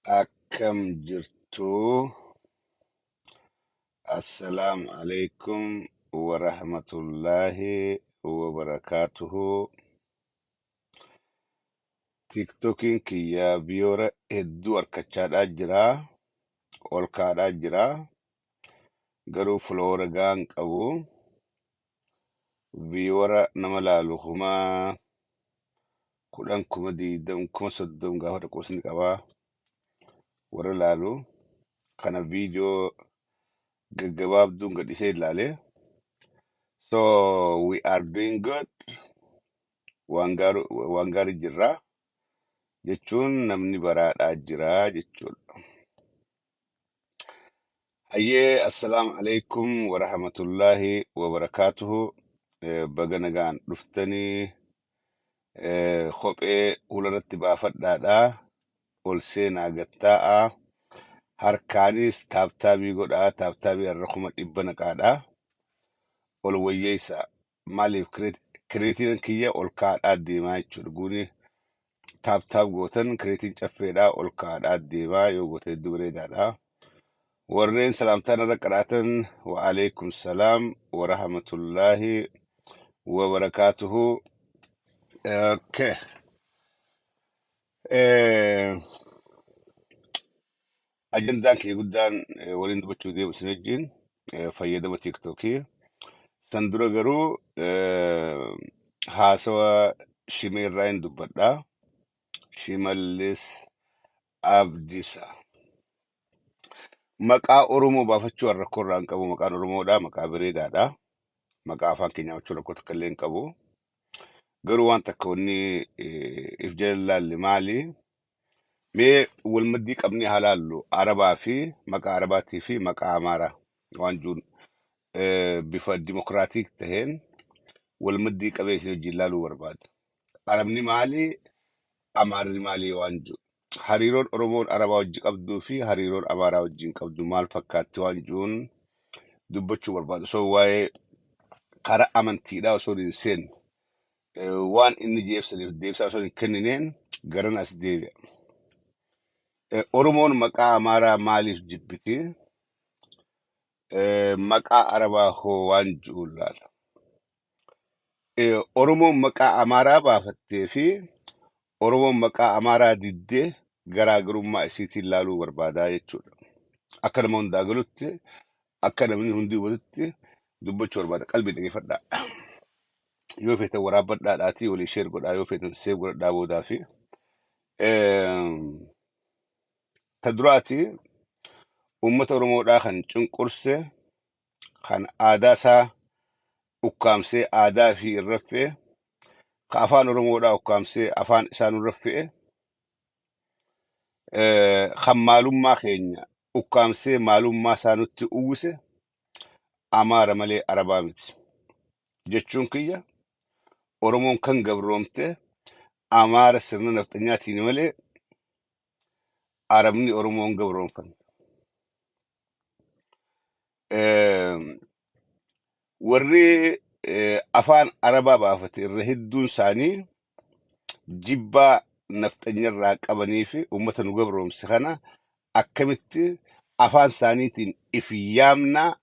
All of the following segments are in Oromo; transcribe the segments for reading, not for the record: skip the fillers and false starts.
Akkam jirtu. Assalaamu alaikum wa rahmatullahi wa barakatuhu. Tiktokiin kiyya biyoora hedduu harkachaadhaa jira. Ol kaadhaa jira. Garuu filoora gaan qabu. Biyoora nama laalu kuma 10 kuma 20 kuma 30 gaafa dhaqoosni qabaa. Warra laalu kana viidiyoo gaggabaabduun gadhisee ilaale. So we are doing good. Waan gaarii jirra jechuun namni baraadhaa jira jechuudha. Hayyee assalaamu alaikum wa rahmatullahi wa barakatuhu. Baga nagaan dhuftanii kophee hularratti baafadhaadhaa. Ol seenaa gattaa'a. Harkaanis taabtaabii godhaa. Taabtaabii har'a 100 naqaadhaa. Ol wayyeessa maaliif kireetiin kiyya ol kaadhaa deemaa jechuudha. Guni taabtaab gootan kireetiin caffeedhaa ol kaadhaa deemaa yoo goote hedduu bareedaadha. Warreen salaamtaan irra qaraatan wa alaikum salaam wa rahmatullahi wa barakatuhu. Okay. Ajandaan kiyya guddaan waliin dubbachuu deemu isin wajjin fayyadama tiiktokii. San dura garuu haasawa shimeerraa hin dubbadhaa. Shimallis Abdiisaa. Maqaa Oromoo baafachuu rakkoo irraa hin qabu. Maqaan Oromoodhaa maqaa bareedaadha. Maqaa afaan keenyaa baafachuu rakkoo takka illee hin qabu. Garuu waan takka wanni if jala ilaalle maali? Mee walmaddii qabnee haa laallu Arabaa fi maqaa Arabaatii fi maqaa Amaaraa waan jiruun bifa dimokiraatik taheen walmaddii qabee isin wajjin ilaaluu barbaada. Arabni maali? Amaarri maali waan jiru. Hariiroon Oromoon Arabaa wajjin qabduu fi hariiroon Amaaraa wajjin qabdu maal fakkaatti waan jiruun dubbachuu barbaada. So waa'ee karaa amantiidhaa osoo hin seenne waan inni jeebsaniif deebisaa osoo hin kennineen garan as deebi'a. Oromoon maqaa Amaaraa maaliif jibbiti? Maqaa Arabaa hoo waan jiru laala. Oromoon maqaa Amaaraa baafattee fi Oromoon maqaa Amaaraa diddee garaagarummaa isiitiin laaluu barbaadaa jechuudha. Akka nama hundaa galutti, akka namni hundi hubatutti dubbachuu barbaada. Qalbii dhaggeeffadhaa. Yoo feetan waraabbadhaadhaatii walii sheer godhaa, yoo feetan seef godhadhaa boodaa fi ta duraati uummata Oromoodhaa kan cunqurse, kan aadaa isaa ukkaamsee aadaa fi irra fe'e, kan afaan Oromoodhaa ukkaamsee afaan isaa nurra fe'e, kan maalummaa keenya ukkaamsee maalummaa isaa nutti uwwise Amaara malee Arabaa miti. Jechuun kiyya Oromoon kan gabroomte Amaara sirna nafxanyaatiin malee Arabni Oromoon gabroomfan. Warri afaan Arabaa baafate irra hedduun isaanii jibbaa nafxanyarraa qabanii fi uummata nu gabroomse kana akkamitti afaan isaaniitiin if yaamnaa,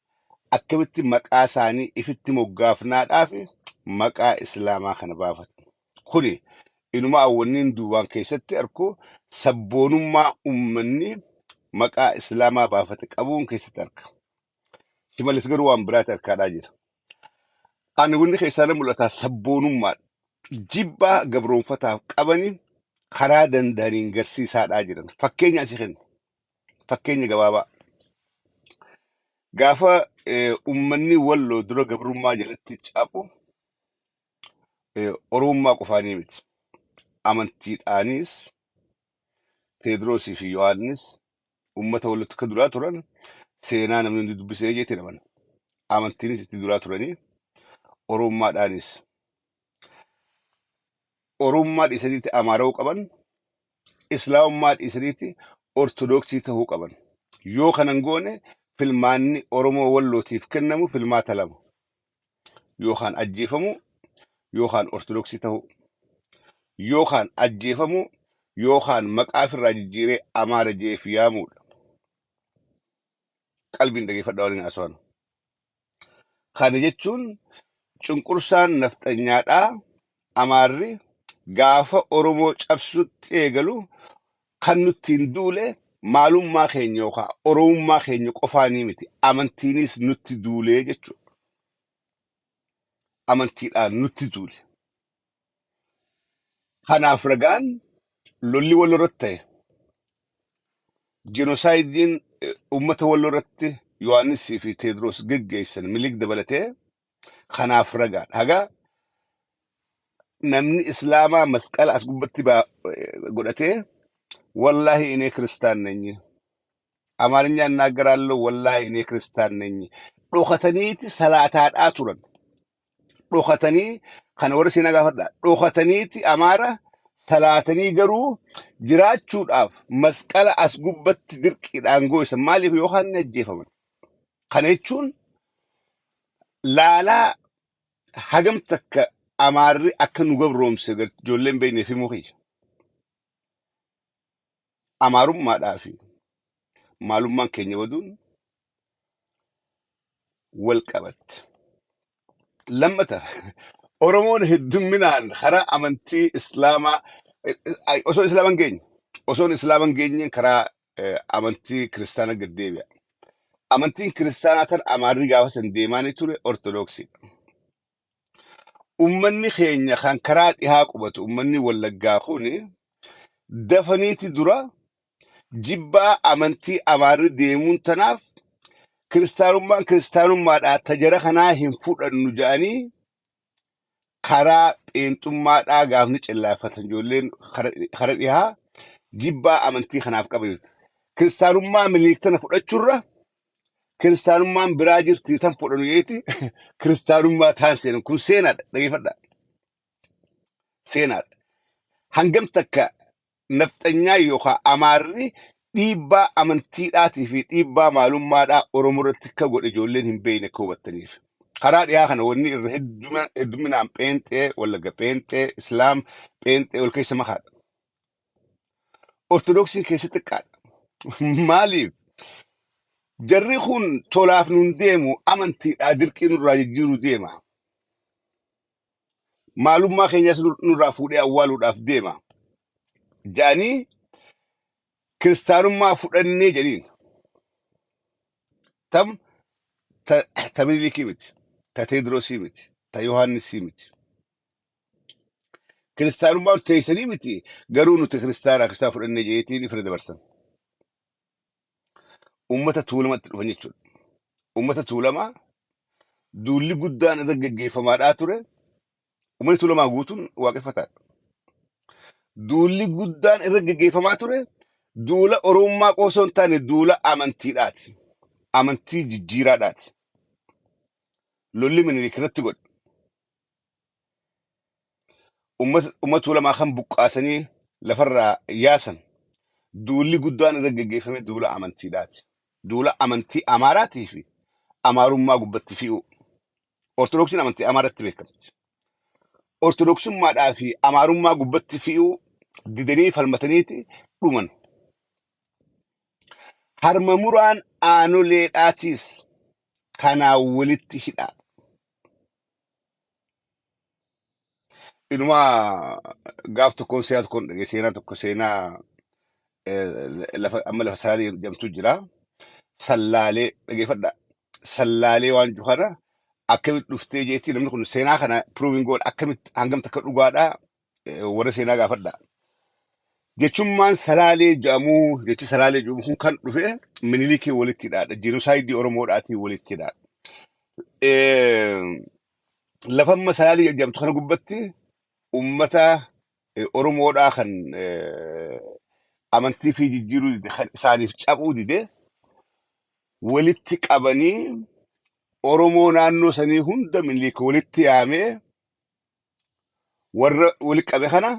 akkamitti maqaa isaanii ifitti moggaafnaadhaa fi maqaa Islaamaa kana baafate. Kuni inuma awwanniin duubaan keessatti arku sabboonummaa uummanni maqaa Islaamaa baafate qabuun keessatti arka. Shimallis garuu waan biraatti arkaadhaa jira. Ani wanni keessaa mul'ata sabboonummaa jibbaa gabroonfataaf qabanii karaa danda'aniin garsiisaadhaa jiran. Fakkeenya asii kenna. Fakkeenya gabaabaa. Gaafa uummanni walloo dura gabrummaa jalatti caaphu Oromummaa qofaanii miti. Amantiidhaanis Teediroosii fi Yohaannis uummata wallootti akka duraa turan seenaa namni hundi dubbisee jeetti naman. Amantiinis itti duraa turanii Oromummaadhaanis. Oromummaa dhiisaniitti Amaara'uu qaban, Islaamummaa dhiisaniitti Ortodoksii ta'uu qaban. Yoo kanan goone filmaanni Oromoo wallootiif kennamu filmaata lama. Yookaan ajjeefamu, yookaan Ortodoksii ta'uu. Yookaan ajjeefamu, yookaan maqaa ofirraa jijjiiree Amaara jeef yaamuudha. Qalbiin dhageeffadhaa waliin haasawaan. Kana jechuun cunqursaan nafxanyaadhaa Amaarri gaafa Oromoo cabsutti eegalu kan nutti hin duule maalummaa keenya yookaan Oromummaa keenya qofaanii miti. Amantiinis nutti duulee jechuudha. Amantiidhaan nutti duule. Kanaaf ragaan lolli wal irratti ta'e. Jenoosaaydiin uummata wal irratti Yohaannisii fi Teediroos geggeessan Minilik dabalatee kanaaf ragaadha. Hagaa namni Islaamaa masqala as gubbatti godhatee wallahi እኔ ክርስቲያን ነኝ አማርኛ እናገራለሁ wallahi እኔ ክርስቲያን ነኝ dhokataniiti salaataadhaa turan. Dhokatanii kana warra seenaa gaafadhaa. Dhokataniiti Amaara salaatanii garuu jiraachuudhaaf masqala as gubbatti dirqiidhaan goosan. Maaliif yookaan ni ajjeefaman. Kana jechuun laalaa hagam takka Amaarri akka nu gabroomse ijoolleen beeknee fi muki. Amaarummaadhaa fi maalummaan keenya waduun wal qabatti. Lammata Oromoon heddumminaan karaa amantii Islaamaa osoon Islaaman geenye karaa amantii kiristaana gad deebi'a. Amantiin kiristaanaa tan Amaarri gaafa san deemaanii ture Ortodoksiidha. Ummanni keenya kan karaa dhihaa qubatu ummanni Wallaggaa kun dafaniiti dura jibbaa amantii Amaarri deemuun tanaaf kiristaanummaan kiristaanummaadhaa tajara kanaa hin fudhannu jedhanii karaa pheenxummaadhaa gaafni cillaafatan ijoolleen kara dhihaa jibbaa amantii kanaaf qaban. Kiristaanummaa Minilik tana fudhachuurra kiristaanummaan biraa jirti tan fudhanu yeeti kiristaanummaa taan seenu kun seenaadha. Dhageeffadhaa. Seenaadha. Hangam takka nafxanyaa yookaan Amaarri dhiibbaa amantiidhaatii fi dhiibbaa maalummaadhaa Oromoo irratti akka godhe ijoolleen hin beekne akka hubattaniif. Karaa dhiyaa kana wanni irra hedduminaan pheenxee, Wallagga pheenxee, Islaam pheenxee ol keessa makaadha. Ortodoksiin keessa xiqqaadha. Maaliif? Jarri kun tolaaf nun deemu amantiidhaa dirqii nurraa jijjiiruu deema. Maalummaa keenyas nurraa fuudhee awwaaluudhaaf deema. Jaanii kiristaanummaa fudhannee jedhiin. Ta Minilikii miti, ta Teediroosii miti, ta Yohaannisii miti. Kiristaanummaa teessanii miti garuu nuti kiristaana fudhannee jeetiin ifra dabarsan. Uummata tuulamatti dhufan jechuudha. Uummata tuulamaa duulli guddaan irra geggeeffamaadhaa ture. Uummanni tuulamaa guutuun waaqeffataadha. Duulli guddaan irra geggeeffamaa ture. Duula Oromummaa qoosoo hin taane duula amantiidhaati. Amantii jijjiiraadhaati. Lolli Minilik irratti godhe. Uummata tuulamaa kan buqqaasanii lafarraa yaasan. Duulli guddaan irra geggeeffame duula amantiidhaati. Duula amantii Amaaraatii fi Amaarummaa gubbatti fi'uu. Ortodoksiin amantii Amaaratti beekamti. Ortodoksummaadhaa fi Amaarummaa gubbatti fi'uu didanii falmataniiti dhuman. Harma muraan aanoleedhaatiis kanaa walitti hidhaa. Inumaa gaaf tokkoon seenaa tokkoon dhagee seenaa tokko seenaa amma lafa salaalee jedhamtu jira. Sallaalee dhageeffadhaa. Sallaalee waan juhara akkamitti dhuftee jeetii namni kun seenaa kana proving goon akkamitti hangam takka dhugaadhaa warra seenaa gaafadhaa. Jechummaan salaalee jedhamuu jechi salaalee jedhamu kun kan dhufe Minilikii walitti hidhaadha. Jenoosaayidii Oromoodhaatii walitti hidhaadha. Lafamma salaalee jedhamtu kana gubbatti uummata Oromoodhaa kan amantii fi jijjiiruu dide kan isaaniif cabuu dide walitti qabanii Oromoo naannoo sanii hunda Minilik walitti yaamee warra walitti qabe kana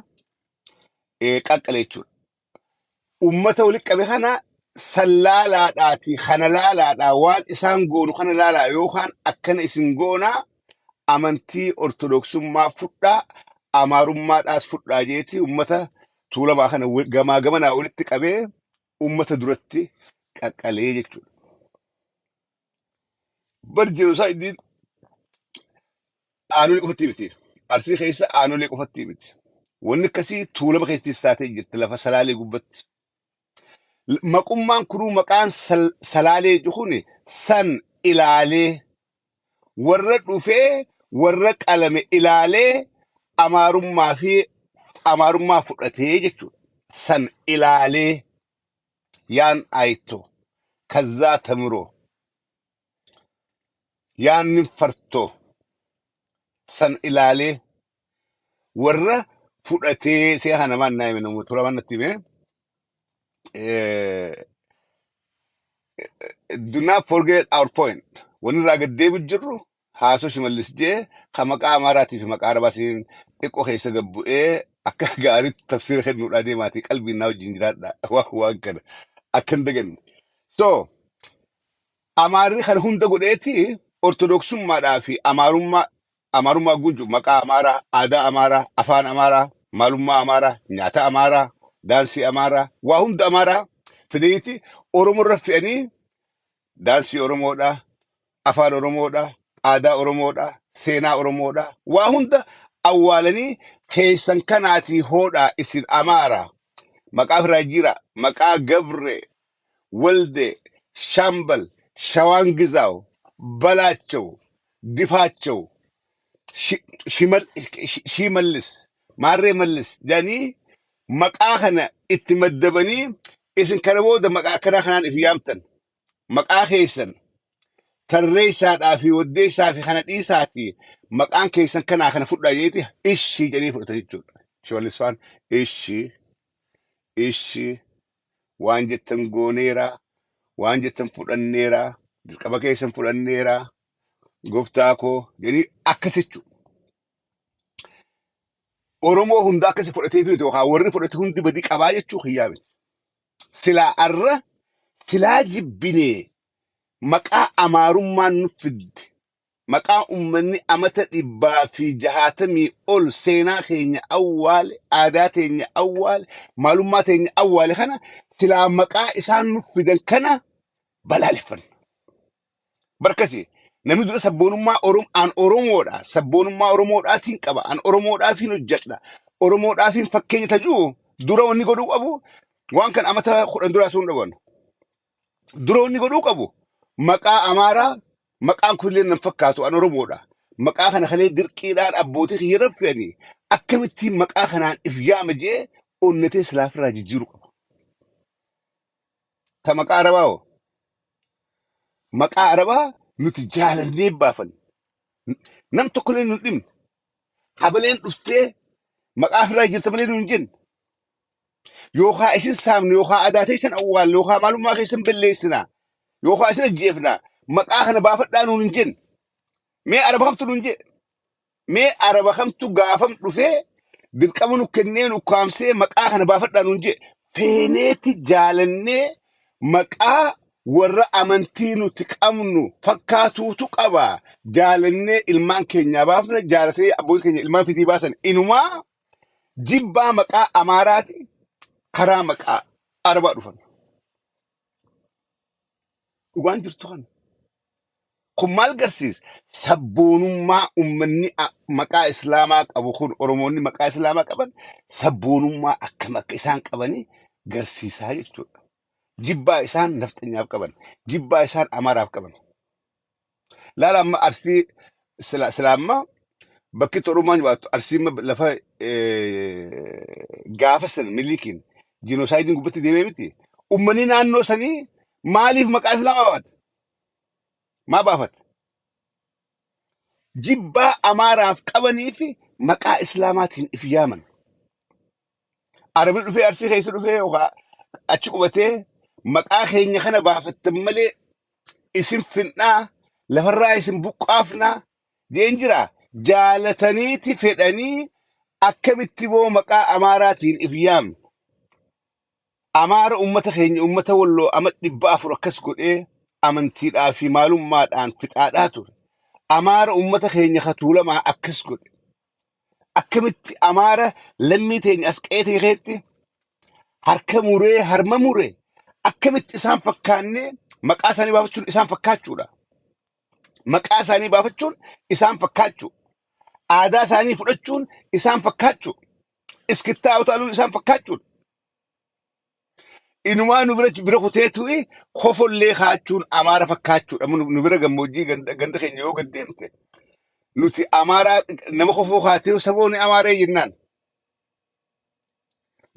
qaqqale jechuudha. Uummata walitti qabe kana sallaalaadhaati kana laalaadhaa waan isaan goonu kana laalaa yookaan akkana isin goonaa amantii Ortodoksummaa fudhaa Amaarummaadhaas fudhaa jeetii uummata tuulamaa kana gamaa gamanaa olitti qabee ummata duratti qaqqalee jechuudha. Bar jenoosaaydiin aanolee qofatti miti. Arsii keessa aanolee qofatti miti. Wanni akkasii tuulama keessatti taatee jirti lafa salaalee gubbatti. Maqummaan kunuu maqaan salaalee jechuun san ilaalee warra dhufee warra qalame ilaalee amaarummaa fudhatee jechuudha. San ilaalee yaan ayito kazzaa tamiroo yaan ninfartoo san ilaalee warra fudhatee see hanamaan naa hime namoota turaman natti hime. Do not forget our point. Wanni irraa gaddeebi'u jirru haasoo Shimallis jee kan maqaa Amaaraatii fi maqaa Arabaasiin xiqqoo keessa gabbu'ee akka gaariitti tafsiira kennuudhaa deemaatii qalbiin naa wajjin jiraadha waan kana akka hin daganne. So Amaarri kana hunda godheeti ortodoksummaadhaa fi amaarummaa guutuu maqaa Amaaraa, aadaa Amaaraa, afaan Amaaraa, maalummaa Amaaraa, nyaata Amaaraa, daansii Amaaraa, waa hunda Amaaraa fideeti Oromoo irra fe'anii daansii Oromoodhaa, afaan Oromoodhaa, aadaa Oromoodhaa, seenaa Oromoodhaa, waa hunda awwaalanii keessan kanaatii hoodhaa isin Amaaraa maqaa firaa jira maqaa Gabree, Walde, Shambal, Shawangizaaw, Balaachoo, Difaachoo, Shimallis, Maarree Mallis jedhanii maqaa kana itti maddabanii isin kana booda maqaa kanaan if yaamtan. Maqaa keessan tarreessaadhaa fi waddeessaa fi kana dhiisaati maqaan keessan kanaa kana fudhaa jeeti ishii jedhanii fudhatan jechuudha. Shimallis faan ishii waan jettan gooneeraa waan jettan fudhanneeraa dirqama keessan fudhanneeraa gooftaa koo jedhanii akkas jechuudha. Oromoo hunda akkasi fudhatee fi yookaan warri fudhate hundi badii qabaa jechuu hiyyaame. Silaa jibbinee maqaa amaarummaan nutti fidde maqaa ummanni amata 160 ol seenaa keenya awwaale aadaa teenya awwaale maalummaa teenya awwaale kana silaa maqaa isaan nutti fidan kana balaaleffanna. Barkasi namni dura sabboonummaa an Oromoodha sabboonummaa Oromoodhaatiin qaba an Oromoodhaafiin hojjedha Oromoodhaafiin fakkeenya tajuu dura wanni godhuu qabu waan kan amata 10 duraa sun dhaban dura wanni godhuu qabu maqaa Amaaraa maqaan kulleen nan fakkaatu an Oromoodha maqaa kana kalee dirqiidhaan abbootii kiyya fe'anii akkamittiin maqaa kanaan if yaama jee onnatee silaafirraa jijjiiruu qaba. Ta maqaa Arabaa nuti jaalannee baafanne nam tokkollee nu dhimne habaleen dhuftee maqaa irraa jirta malee nu hin jenne yookaan isin saamne yookaan aadaa teessan awwaalle yookaan maalummaa keessan balleessinaa yookaan isin ajjeefnaa maqaa kana baafadhaa nu hin jenne mee araba kamtu nu hin jenne mee araba kamtu gaafam dhufee dirqama nu kennee nu kaamsee maqaa kana baafadhaa nu hin jenne feeneeti jaalannee maqaa warra amantii nuti qabnu fakkaatuutu qaba jaalannee ilmaan keenyaa baafna jaalatee abbootii keenya ilmaan fitii baasan inumaa jibbaa maqaa Amaaraati karaa maqaa Arabaa dhufan. Dhugaan jirtu kana. Kun maal garsiisa? Sabboonummaa ummanni maqaa Islaamaa qabu kun Oromoonni maqaa Islaamaa qaban sabboonummaa akkam akka isaan qabanii garsiisaa jechuudha. Jibbaa isaan nafxanyaaf qaban jibbaa isaan Amaaraaf qaban. Laala amma Arsii Islaammaa bakki Oromoon jiraattu Arsii lafa gaafa san milikiin jinoosaaydiin gubbatti deemee miti. Ummanni naannoo sanii maaliif maqaa Islaamaa baafata? Maa baafata? Jibbaa Amaaraaf qabanii fi maqaa Islaamaatiin if yaaman. Arabi dhufee Arsii keessa dhufee yookaan achi qubatee maqaa keenya kana baafattan malee isin finnaa lafarraa isin buqqaafnaa jeen jira jaalataniiti fedhanii akkamitti boo maqaa Amaaraatiin if yaamne. Amaara ummata keenya ummata walloo ama 400 akkas godhee amantiidhaa fi maalummaadhaan fixaadhaa ture. Amaara ummata keenya Tuulamaa akkas godhe. Akkamitti Amaara lammii teenya as qeetee keetti harka muree harma muree akkamitti isaan fakkaannee maqaa isaanii baafachuun isaan fakkaachuudha. Maqaa isaanii baafachuun isaan fakkaachuu. Aadaa isaanii fudhachuun isaan fakkaachuu. Iskittaa utaaluun isaan fakkaachuudha. Inumaa nu bira kuteetu'i kofollee kaachuun Amaara fakkaachuudha. Nu bira gammoojjii ganda keenya yoo gaddeemte nuti Amaaraa nama kofoo kaatee saboonni Amaaree jennaan.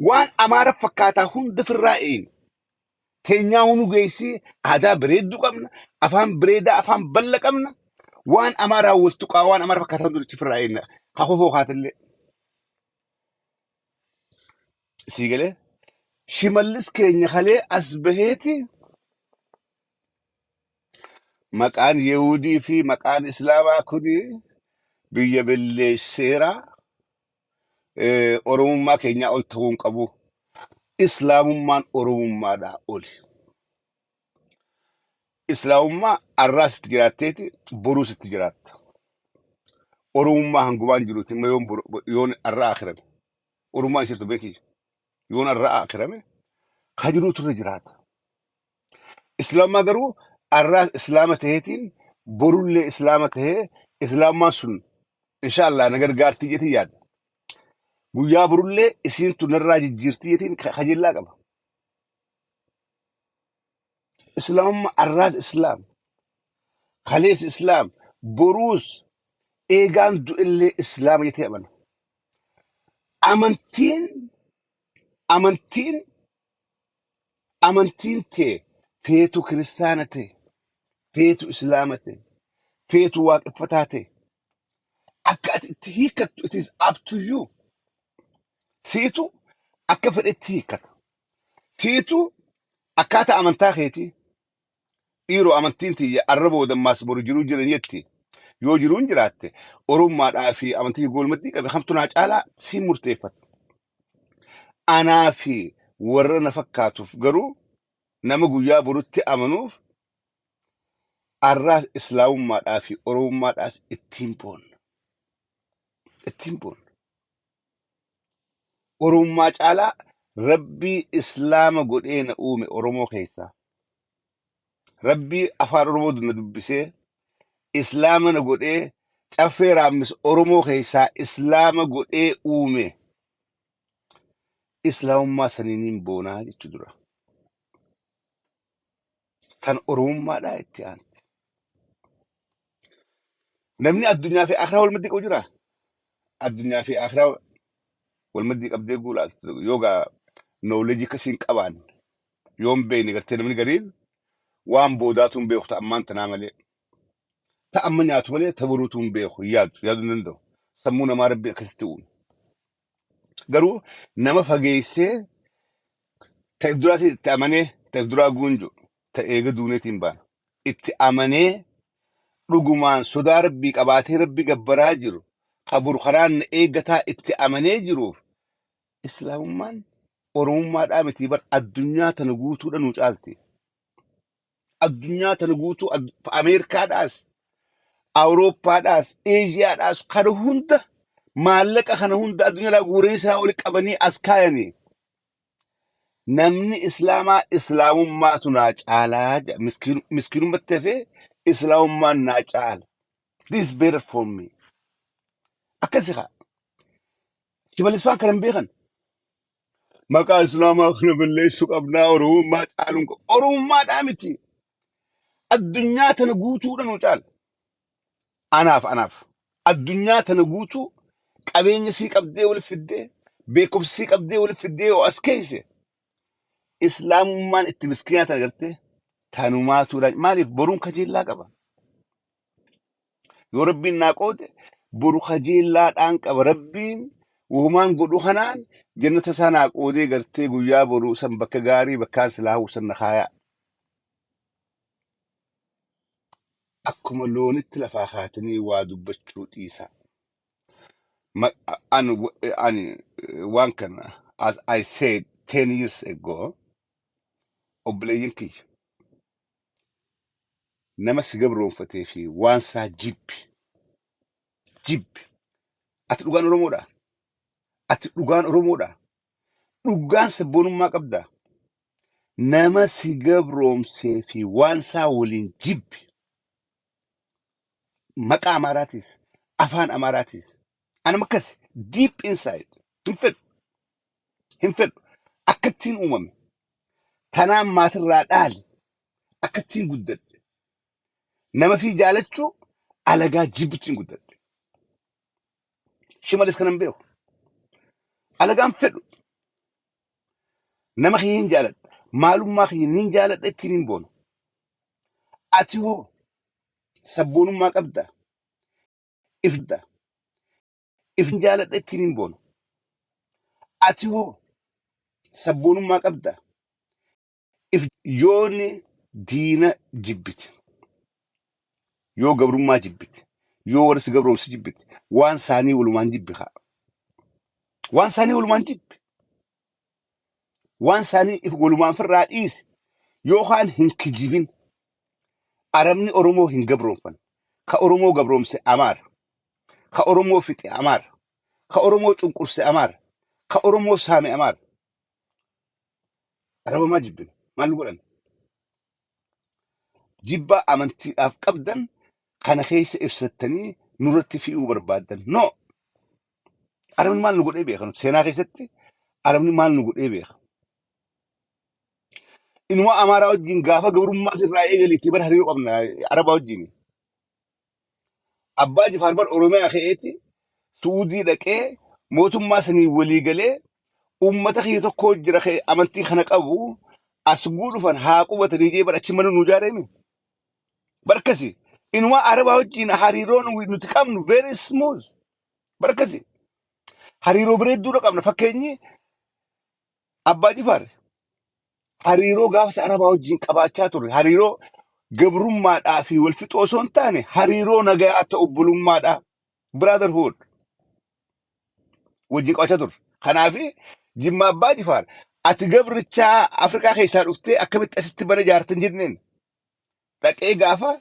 Waan Amaara fakkaataa hunda firraa eeyni. Teenyaa hunu geessi aadaa bareedduu qabna, afaan bareedaa, afaan bal'aa qabna. Waan Amaaraa wal tuqaa waan Amaara fakkaataa hunda firraa eeyna. Ka kofoo kaatillee. Sii galee shimallis keenya kalee as baheeti maqaan Yehudii fi maqaan Islaamaa kuni biyya balleesseera. Oromummaa keenyaa ol ta'uu hin qabu. Islaamummaan Oromummaadhaa oli. Islaamummaa arraa sitti jiraatteeti boruu sitti jiraatta. Oromummaa hangumaan jiruuti yoon arraa akirame. Oromummaan isirtu beekii. Yoon arraa akirame ka jiruutu irra jiraata. Islaamummaa garuu arraa Islaama taheetiin borullee Islaama tahee Islaamummaan sun inshaallah na gargaartii jetii yaada. Guyyaa borullee isiintu narraa jijjiirtii jetiin kajeellaa qaba. Islaamummaa arraas Islaam, kalees Islaam, boruus eegaan du'ellee Islaama jetee amana. Amantiin tee feetu kiristaana ta'e, feetu Islaama ta'e, feetu waaqeffataa ta'e, akka ati itti hiikkattu it is up to you. Siitu akka fedhetti hiikkata. Siitu akkaataa amantaa keetii dhiiroo amantiin tiyya arra boodammaas boru jiruu jiran jetti. Yoo jiruun jiraatte Oromummaadhaa fi amantii goolmattii qabe kamtu naa caalaa siin murteeffata. Anaa fi warra na fakkaatuuf garuu nama guyyaa borutti amanuuf arraa Islaamummaadhaa fi Oromummaadhaas ittiin boonna. Oromummaa caalaa Rabbii Islaama godhee na uume Oromoo keessaa. Rabbii afaan Oromoo na dubbisee Islaama na godhee caffee raammis Oromoo keessaa Islaama godhee uume. Islaamummaa saniiniin boonaa jechuu dura. Kan Oromummaadhaa itti aanti. Namni addunyaa fi akhiraa wal maddii qabu jiraa? Addunyaa fi akhiraa wal maddii qabdee guulaatti yoogaa knowledge kasiin qabaan yoon beekni gartee namni gariin waan boodaatu hin beeku ta'ammaan tanaa malee. Ta'amma nyaatu malee tabaruutu hin beeku yaaduu hin danda'u. Sammuu namaa rabbi akkasitti uume. Garuu nama fageessee ta'eef duraatti itti amanee ta'eef duraa guunju ta'eega duuneetiin baana. Itti amanee dhugumaan sodaa rabbii qabaatee rabbi gabbaraa jiru kaburu karaan eeggataa itti amanee jiruuf Islaamummaan Oromummaadhaa miti bar addunyaa tana guutuudha nu caalti. Addunyaa tana guutuu Ameerikaadhaas, Awurooppaadhaas, Eeshiyaadhaas kana hunda maallaqa kana hunda addunyaa guuranii isaa wali qabanii as kaayanii. Namni Islaamaa Islaamummaatu naa caalaa jedha. Miskiinummatti hafee Islaamummaan naa caala. This is better for me. Akkasi haa. Shimallisfaan kana hin beekan. Maqaa Islaamaa kana balleessuu qabnaa Oromummaa caaluun qabu. Oromummaadhaa miti. Addunyaa tana guutuudha nu caala. Anaaf. Addunyaa tana guutuu qabeenya sii qabdee wal fiddee, beekumsi sii qabdee wal fiddee yoo as keesse. Islaamummaan itti miskiinaa tana gartee tanumaatuudha. Maaliif boruun kajeellaa qaba. Yoo rabbiin naa qoode boru kajeellaadhaan qaba. Rabbiin uumaan godhu kanaan jannata isaa naa qoodee gartee guyyaa boruu san bakka gaarii bakkaan silaa san na kaayaa. Akkuma loonitti lafaa kaatanii waa dubbachuu dhiisa. Ani waan kana as I said 10 years ago obboleeyyin kiyya nama si gabroonfatee fi waan isaa jibbi. Ati dhugaan Oromoodha. dhugaan sabboonummaa qabda. Nama si gabroomsee fi waan isaa waliin jibbi maqaa Amaaraatis afaan Amaaraatis anam akkas deep inside hin fedhu akkattiin uumame tanaan maatirraa dhaali akkattiin guddadhe nama fi jaalachuu alagaa jibbittiin guddadhe Shimalis kanan beeku alagaan fedhu nama hin jaaladha maalummaa hin jaaladha ittiin hin boonu ati hoo sabboonummaa qabda if hin jaaladha ittiin hin boonu ati hoo sabboonummaa qabda yooni diina jibbite yoo gabrummaa jibbite yoo warri si gabroomsi jibbite waan saanii walumaan jibbi haa waan saanii walumaan jibbi waan saanii if walumaan firraa dhiisi yookaan hin kijibin Arabni Oromoo hin gabroomfan ka Oromoo gabroomse Amaara ka Oromoo fixe Amaara ka Oromoo cunqurse Amaara ka Oromoo saame Amaara Araba maa jibbin maal godhan jibbaa amantiidhaaf qabdan kana keessa ibsattanii nurratti fi'uu barbaaddan no Arabni maal nu godhee beeka seenaa keessatti Arabni maal nu godhee beeka inuma Amaaraa wajjin gaafa gabrummaa sirraa eegaliitti bara hariiroo qabna Arabaa wajjin abbaa Jifaar bar Oromiyaa ka'eeti Suudii dhaqee mootummaa sanii walii galee ummata kiyya tokko jira ka'e amantii kana qabu as guudhufan haa qubatanii jee bara achi mana nu jaareemi barkasi inuma Arabaa wajjin hariiroo nuti qabnu very smooth barkasi hariiroo bareedduudha qabna fakkeenyi abbaa Jifaar hariiroo gaafasa Arabaa wajjin qabaachaa turre hariiroo gabrummaadhaa fi wal fixoo osoo hin taane hariiroo nagaa ta'u bulummaadhaa brotherhood wajjin qabaachaa turre kanaafi Jimma abbaa Jifaar ati gabrichaa Afrikaa keessaa dhuftee akkamitti asitti mana jaartan jenneen dhaqee gaafa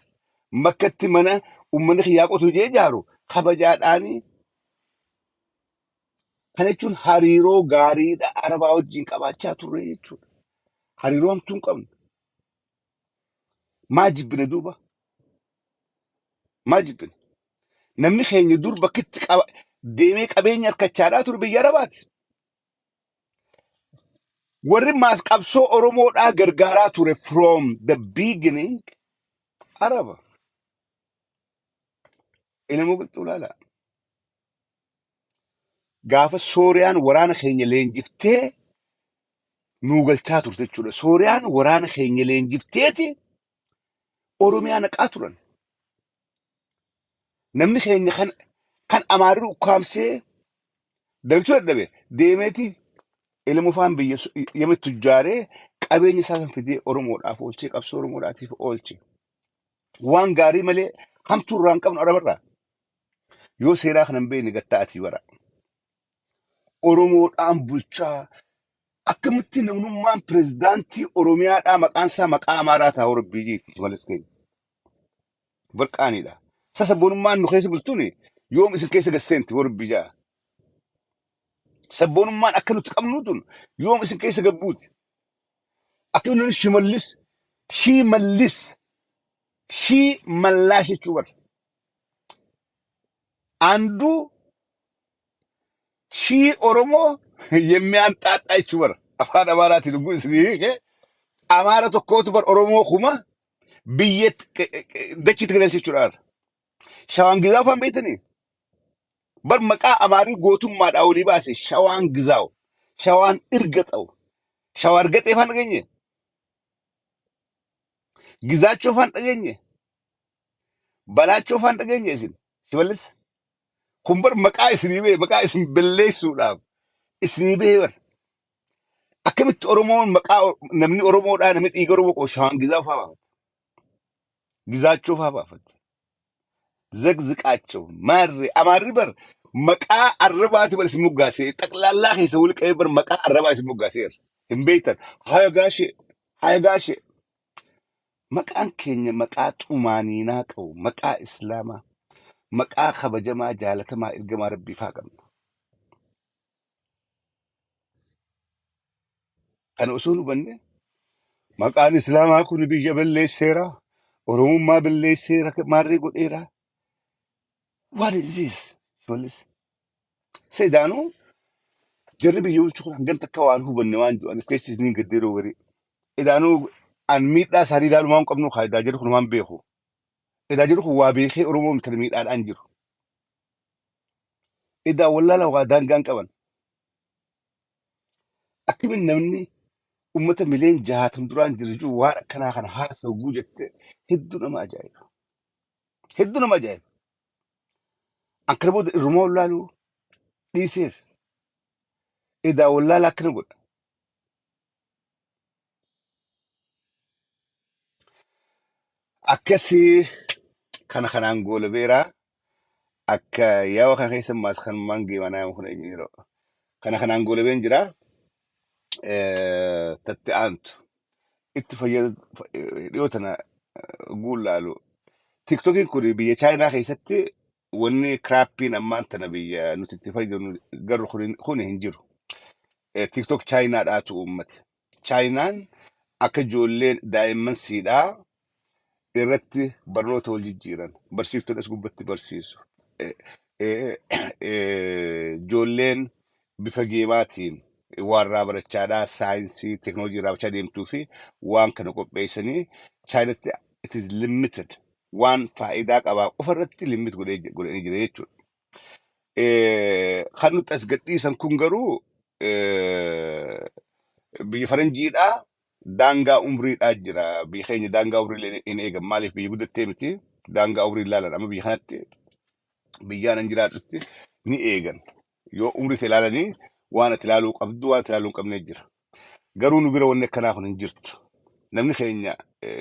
makkatti mana uummanni kiyyaa qotu jee jaaru kabajaadhaanii kana jechuun hariiroo gaariidha Arabaa wajjin qabaachaa turre jechuudha. Hariiroo hamtuu hin qabnu. Maa jibbine duuba? Maa jibbine? Namni keenya dur bakkitti deemee qabeenya harkachaadhaa ture biyya Arabaati. Warri maas qabsoo Oromoodhaa gargaaraa ture from the beginning Araba. Ilmoo qilxuu ilaala. Gaafa Sooriyaan waraana keenya leenjiftee nuu galchaa turte jechuudha. Sooriyaan waraana keenya leenjifteeti Oromiyaa naqaa turan. Namni keenya kan Amaarri ukkaamsee dalchuu dadhabe deemeeti ilmoo faan biyya yamni tujjaaree qabeenya isaa san fidee Oromoodhaaf oolchee qabsoo Oromoodhaatiif oolche. Waan gaarii malee hamtuu irraa hin qabnu Arabarraa. Yoo seeraa kana hin beekne gatta'atii bara. Oromoodhaan bulchaa akkamitti namnummaan pirezidaantii Oromiyaadhaa maqaan isaa maqaa Amaaraa ta'a Orobbii jeetti malas keenya. Barqaaniidha. Sabboonummaan nu keessa bultuun yoom isin keessa gasseenti Orobbii jaa. Sabboonummaan akka nuti qabnuutun yoom isin keessa gabbuuti. Akkamitti shii mallaash jechuu bara. አንዱ ሺህ ኦሮሞ የሚያንጣጣ ይችበር አፋን አማራት ንጉስ ይሄ አማራ ተኮት በር ኦሮሞ ኩማ ብየት ደቺ ትግረል ይችላል ሻዋን ግዛው ፋን ቤትኒ በር መቃ አማሪ ጎቱም ማዳውሊ ባሴ ሻዋን ግዛው ሻዋን እርገጠው ሻዋር እርገጤ ፋን ገኘ ግዛቸው ፋን ተገኘ በላቸው ፋን ተገኘ እዚህ ሲበልስ ኩምበር መቃ እስኒቤ መቃ እስን በሌሱላም እስኒቤ በር አከምት ኦሮሞን መቃ ነምኒ ኦሮሞዳ ነምኒ ዲገ ኦሮሞ ቆሻን ግዛው ፋባፈት ግዛቸው ፋባፈት ዘግዝቃቸው ማሪ አማሪ በር መቃ አረባት በር ስሙጋሴ ጠቅላላ ከሰውል ቀይ በር መቃ አረባት ስሙጋሴ እምቤተን ሃይጋሽ መቃን ኬኛ መቃ ጡማኒና ቀው መቃ እስላማ መቃ ከበጀማ ጃለተማ እርገማ ረቢ ፋቀም Kana osoo nu banne maqaan Islaamaa kun biyya balleesseera. Oromummaa balleesseera maarree godheera. What is this? Ijoollis. Seedaanuu jarri biyya bulchu kun hangan takka waan hubanne waan jiruuf keessi isiniin gaddeeroo garii. Idaanuu an miidhaa isaanii ilaaluu waan qabnu faayidaa jedhu kun waan beeku. Idaa jedhu kun waa beekee Oromoo miti miidhaadhaan jiru. Idaa wallaala waa daangaan qaban. Akkamiin namni uummata miliyoona 60 duraan jiru waan akkanaa kana haasa oguu jette hedduu nama ajaa'iba. Hedduu nama ajaa'iba. An kana booda irrumaa wallaaluu dhiiseef. Idaa wallaala akkana godha. Akkasii kana kanaan goola beeraa. Akka yaa'u kan keessa maas kan mangee manaa kun eenyuudha. Kana kanaan goola been jira. Tatti aantu. Itti fayyadu dhiyoo tana guullaalu. TikTokiin kun biyya Chaayinaa keessatti wanni kiraappiin ammaan tana biyya nuti itti fayyadamnu garuu kun hin jiru. TikTok Chaayinaadhaatu uummate. Chaayinaan akka ijoolleen daa'imman siidhaa irratti barnoota wal jijjiiran. Barsiiftoonni as gubbatti barsiisu. Ijoolleen bifa geemaatiin warraa barachaadhaa saayinsii teeknooloojii irraa barachaa deemtuu fi waan kana qopheessanii Chaayinatti it is limited waan faayidaa qabaa qofa irratti limit godhanii jira jechuudha. Kan nuti as gadhiisan kun garuu biyya faranjiidhaa daangaa umriidhaa jira. Biyya keenya daangaa umrii hin eegan maaliif biyya guddattee miti daangaa umrii ilaalan amma biyya kanatti biyyaan an jiraatutti ni eegan. Yoo umrii ta'e ilaalanii waan ati ilaaluu qabdu waan ati ilaaluu hin qabne jira. Garuu nu bira wanni akkanaa kun hin jirtu. Namni keenya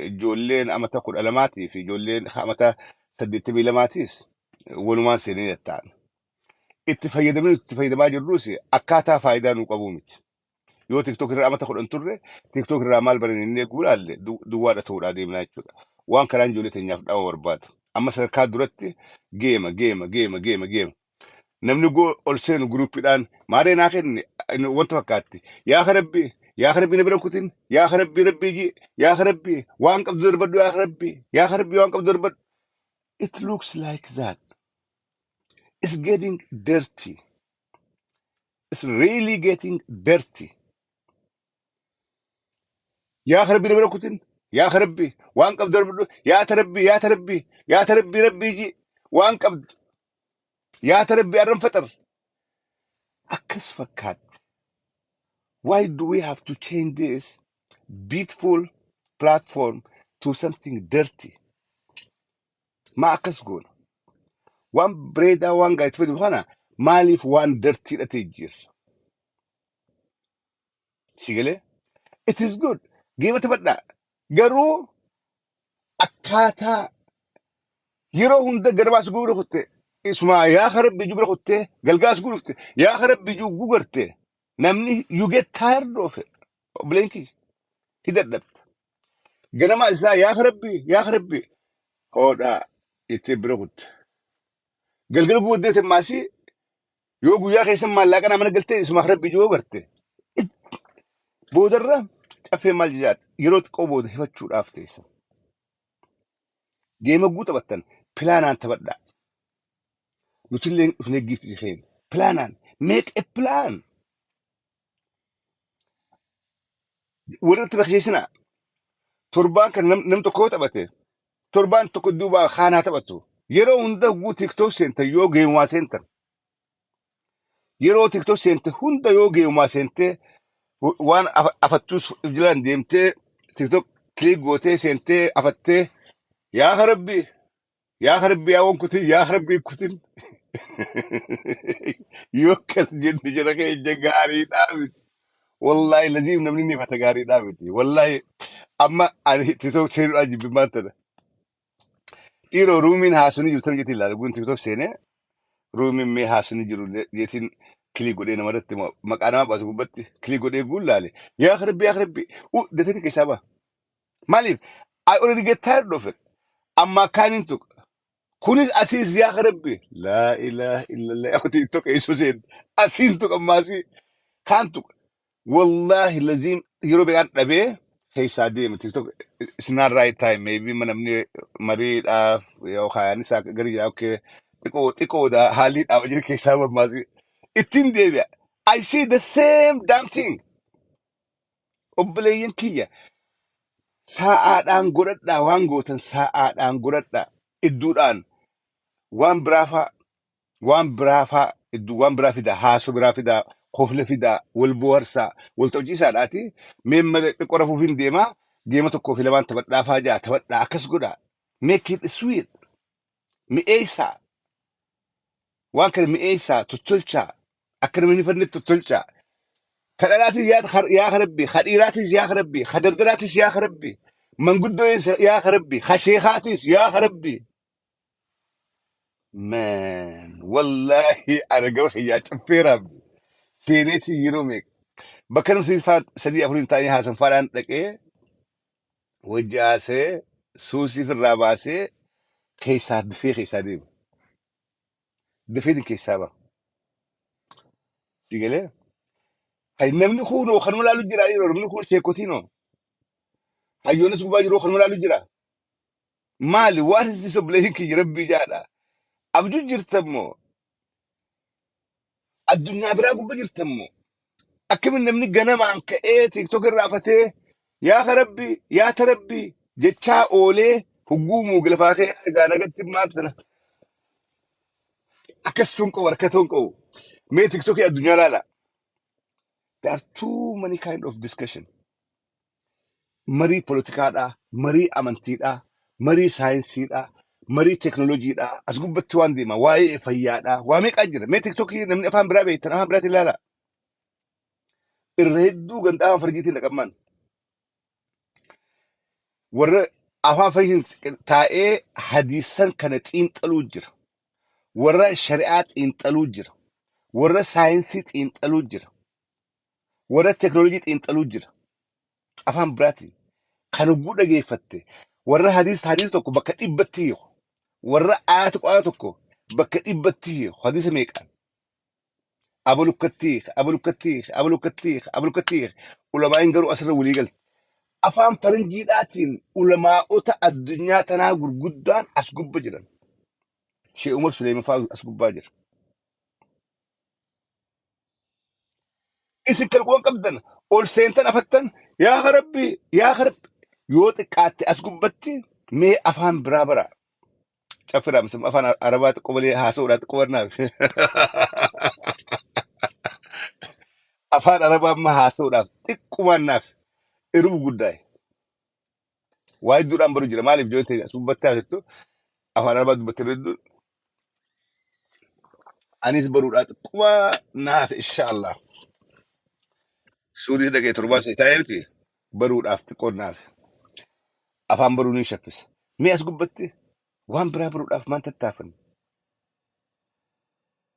ijoolleen amata 12 fi ijoolleen amata 82 walumaan seenanii jatta'an. Itti fayyadamaa jirrus akkaataa faayidaa nu qabu miti. Yoo TikTok irraa amata 10 turre TikTok irraa maal baran inni eeguu laalle duwwaadha ta'uudhaa deemnaa jechuudha. Waan kanaan ijoollee teenyaaf dhaama barbaada. Amma sadarkaa duratti geema. Namni ol seenu guruuppiidhaan maaree naa kenni wanta fakkaatti. Yaa rabbi na bira kutin. Yaa rabbi waan qabdu darbadhu yaa rabbi waan qabdu darbadhu. It looks like that. It's getting dirty. It's really getting dirty. Yaa rabbi na bira kutin. Yaa rabbi waan qabdu darbadhu. Yaa rabbi rabbii waan qabdu. Yaa rabbi arran faxar. Akkas fakkaatti. Why do we have to change this beautiful platform to something dirty? Ma akkas goona. Waan bareedaa waan gaariitti fayyadamu kana maaliif waan dirty dhatee jirra? Sigalee? It is good. Geema taphadhaa. Garuu akkaataa yeroo hunda garbaas gubra kutte. Isuma yaa rabbi jubra kutte galgaas gubra yaa rabbi gugarte. Namni you get tired of it. Blinky. Hidadhabda. Ganama isaa yaa rabbi. Hodhaa itti bira kutte. Galgala booddee maasii yoo guyyaa keessa maallaqa nama galtee isuma rabbi joo garte. Boodarra caffee maal jedhaati yeroo xiqqoo booda hifachuudhaaf teessa. Geema guu taphattan pilaanaan taphadhaa. Nutillee dhufnee giifti keenya. Pilaanaan make a plan. Warratti rakkeessinaa. Torbaan kan nam tokkoo taphate. Torbaan tokko duuba kaanaa taphatu. Yeroo hunda guu TikTok seente yoo geemumaa seentan. Yeroo TikTok seente hunda yoo geemumaa seente waan afattuus jilaan deemtee TikTok kilik gootee seentee afattee yaa rabbi yaa waan kutin yaa rabbi kutin. Yoo kas jenne jira keenya gaariidhaa miti. Wallahi laziim namni ni fata gaariidhaa miti. Wallahi amma ani TikTok seenuudhaan jibbi maantana. Dhiiroo ruumiin haasanii jiru tan jetiin ilaala. Gun TikTok seenee ruumiin mee haasanii jiru jetiin kilik godhee namarratti maqaa nama baasu gubbatti kilik godhee guun laale. Yaa rabbi. Dafeeti keessaa ba'a. Maaliif? I already get tired of it. Amma kaaniin tuqa. Kunis asiis yaa rabbi. Laa ilaaha illallah. Akka TikTok eessu seen. Asiin tuqa maasii kaan tuqa. Wallahi laziim yeroo beekan dhabee keessaa deema tiktok it's not right time maybe namni mariidhaaf yookaan isaa gari jaa okay xiqqoodha haalli dhaaba jiru keessaa mammaasi ittiin deebi'a. I see the same damn thing. Obboleeyyan kiyya sa'aadhaan godhadhaa waan gootan sa'aadhaan godhadhaa idduudhaan waan biraafaa waan biraafaa idduu waan biraa fidaa haasoo biraa fidaa kofle fidaa wal boharsaa wal ta'ujiisaadhaati meemma xiqqoo rafuufin deemaa geema tokkoo fi lamaan taphadhaafaa jaa taphadhaa akkas godhaa make it sweet mi'eessaa waan kana mi'eessaa tottolchaa akka namni fanne tottolchaa kadhalaatis yaa karabbi kadhiiraatis yaa karabbi kadaldalaatis yaa karabbi manguddoonis yaa karabbi kasheekaatis yaa karabbi man wallahi ana gaba kiyyaa caffeeraaf seeneeti yeroo meeqa bakka namni sadii afurii taa'anii haasan faadhaan dhaqee wajjaasee suusii firraa baasee keessaa dafee keessaa deemu dafee keessaa ba'a si galee hay namni kunoo kanuma laalu jira yeroo namni kun sheekotiinoo hayyoonis gubaa jiroo kanuma laalu jira maali waan is obboleeyyin kiyya rabbii jaadha abjuu jirtammoo addunyaa biraa gubba jirtammoo akkamin namni ganamaan ka'ee tiktok irraa fatee yaa karabbi yaa tarabbi jechaa oolee hugguu muugilafaa ka'ee egaa nagatti maal akkas tun qabu harka tun qabu mee tiktok addunyaa laala. There are too many kind of discussion. Marii politikaadhaa, marii amantiidhaa, marii saayinsiidhaa, marii teknooloojiidhaa as gubbatti waan deema waa'ee fayyaadhaa waa meeqaa jira mee tiktokii namni afaan biraa beektan afaan biraatiin ilaala irra hedduu gandaa afaan farjiitiin dhaqaman warra afaan farjiitiin taa'ee hadiisan kana xiinxaluu jira warra shari'aa xiinxaluu jira warra saayinsii xiinxaluu jira warra teknooloojii xiinxaluu jira afaan biraatiin kan ugguu dhageeffatte warra hadiis tokko bakka dhibbatti hiiku warra aayata qo'aa tokko bakka dhibbatti hiiku hadiisa meeqaan abalukattiik ulamaa'in garuu asirra walii galte afaan faranjiidhaatiin ulamaa'ota addunyaa tanaa gurguddaan as gubba jiran shee umar suleeman fa'aa as gubbaa jira isin kalquwan qabdan ol seentan afattan yaa rabbi yoo xiqqaatte as gubbatti mee afaan biraa bara caffiraam sim afaan arabaa xiqqoo malee haasa'uudhaa xiqqoo barnaaf afaan arabaa amma haasa'uudhaaf xiqquma naaf iruu guddaa waa hedduudhaan baruu jira maaliif joonte as gubbatti haasettu afaan arabaa dubbatte hedduun anis baruudhaa xiqquma naaf inshaallah suurii dhagee torbaan isa taa'ee miti baruudhaaf xiqqoo naaf afaan baruu ni shaffisa mee as gubbatti waan biraa baruudhaaf maan tattaafan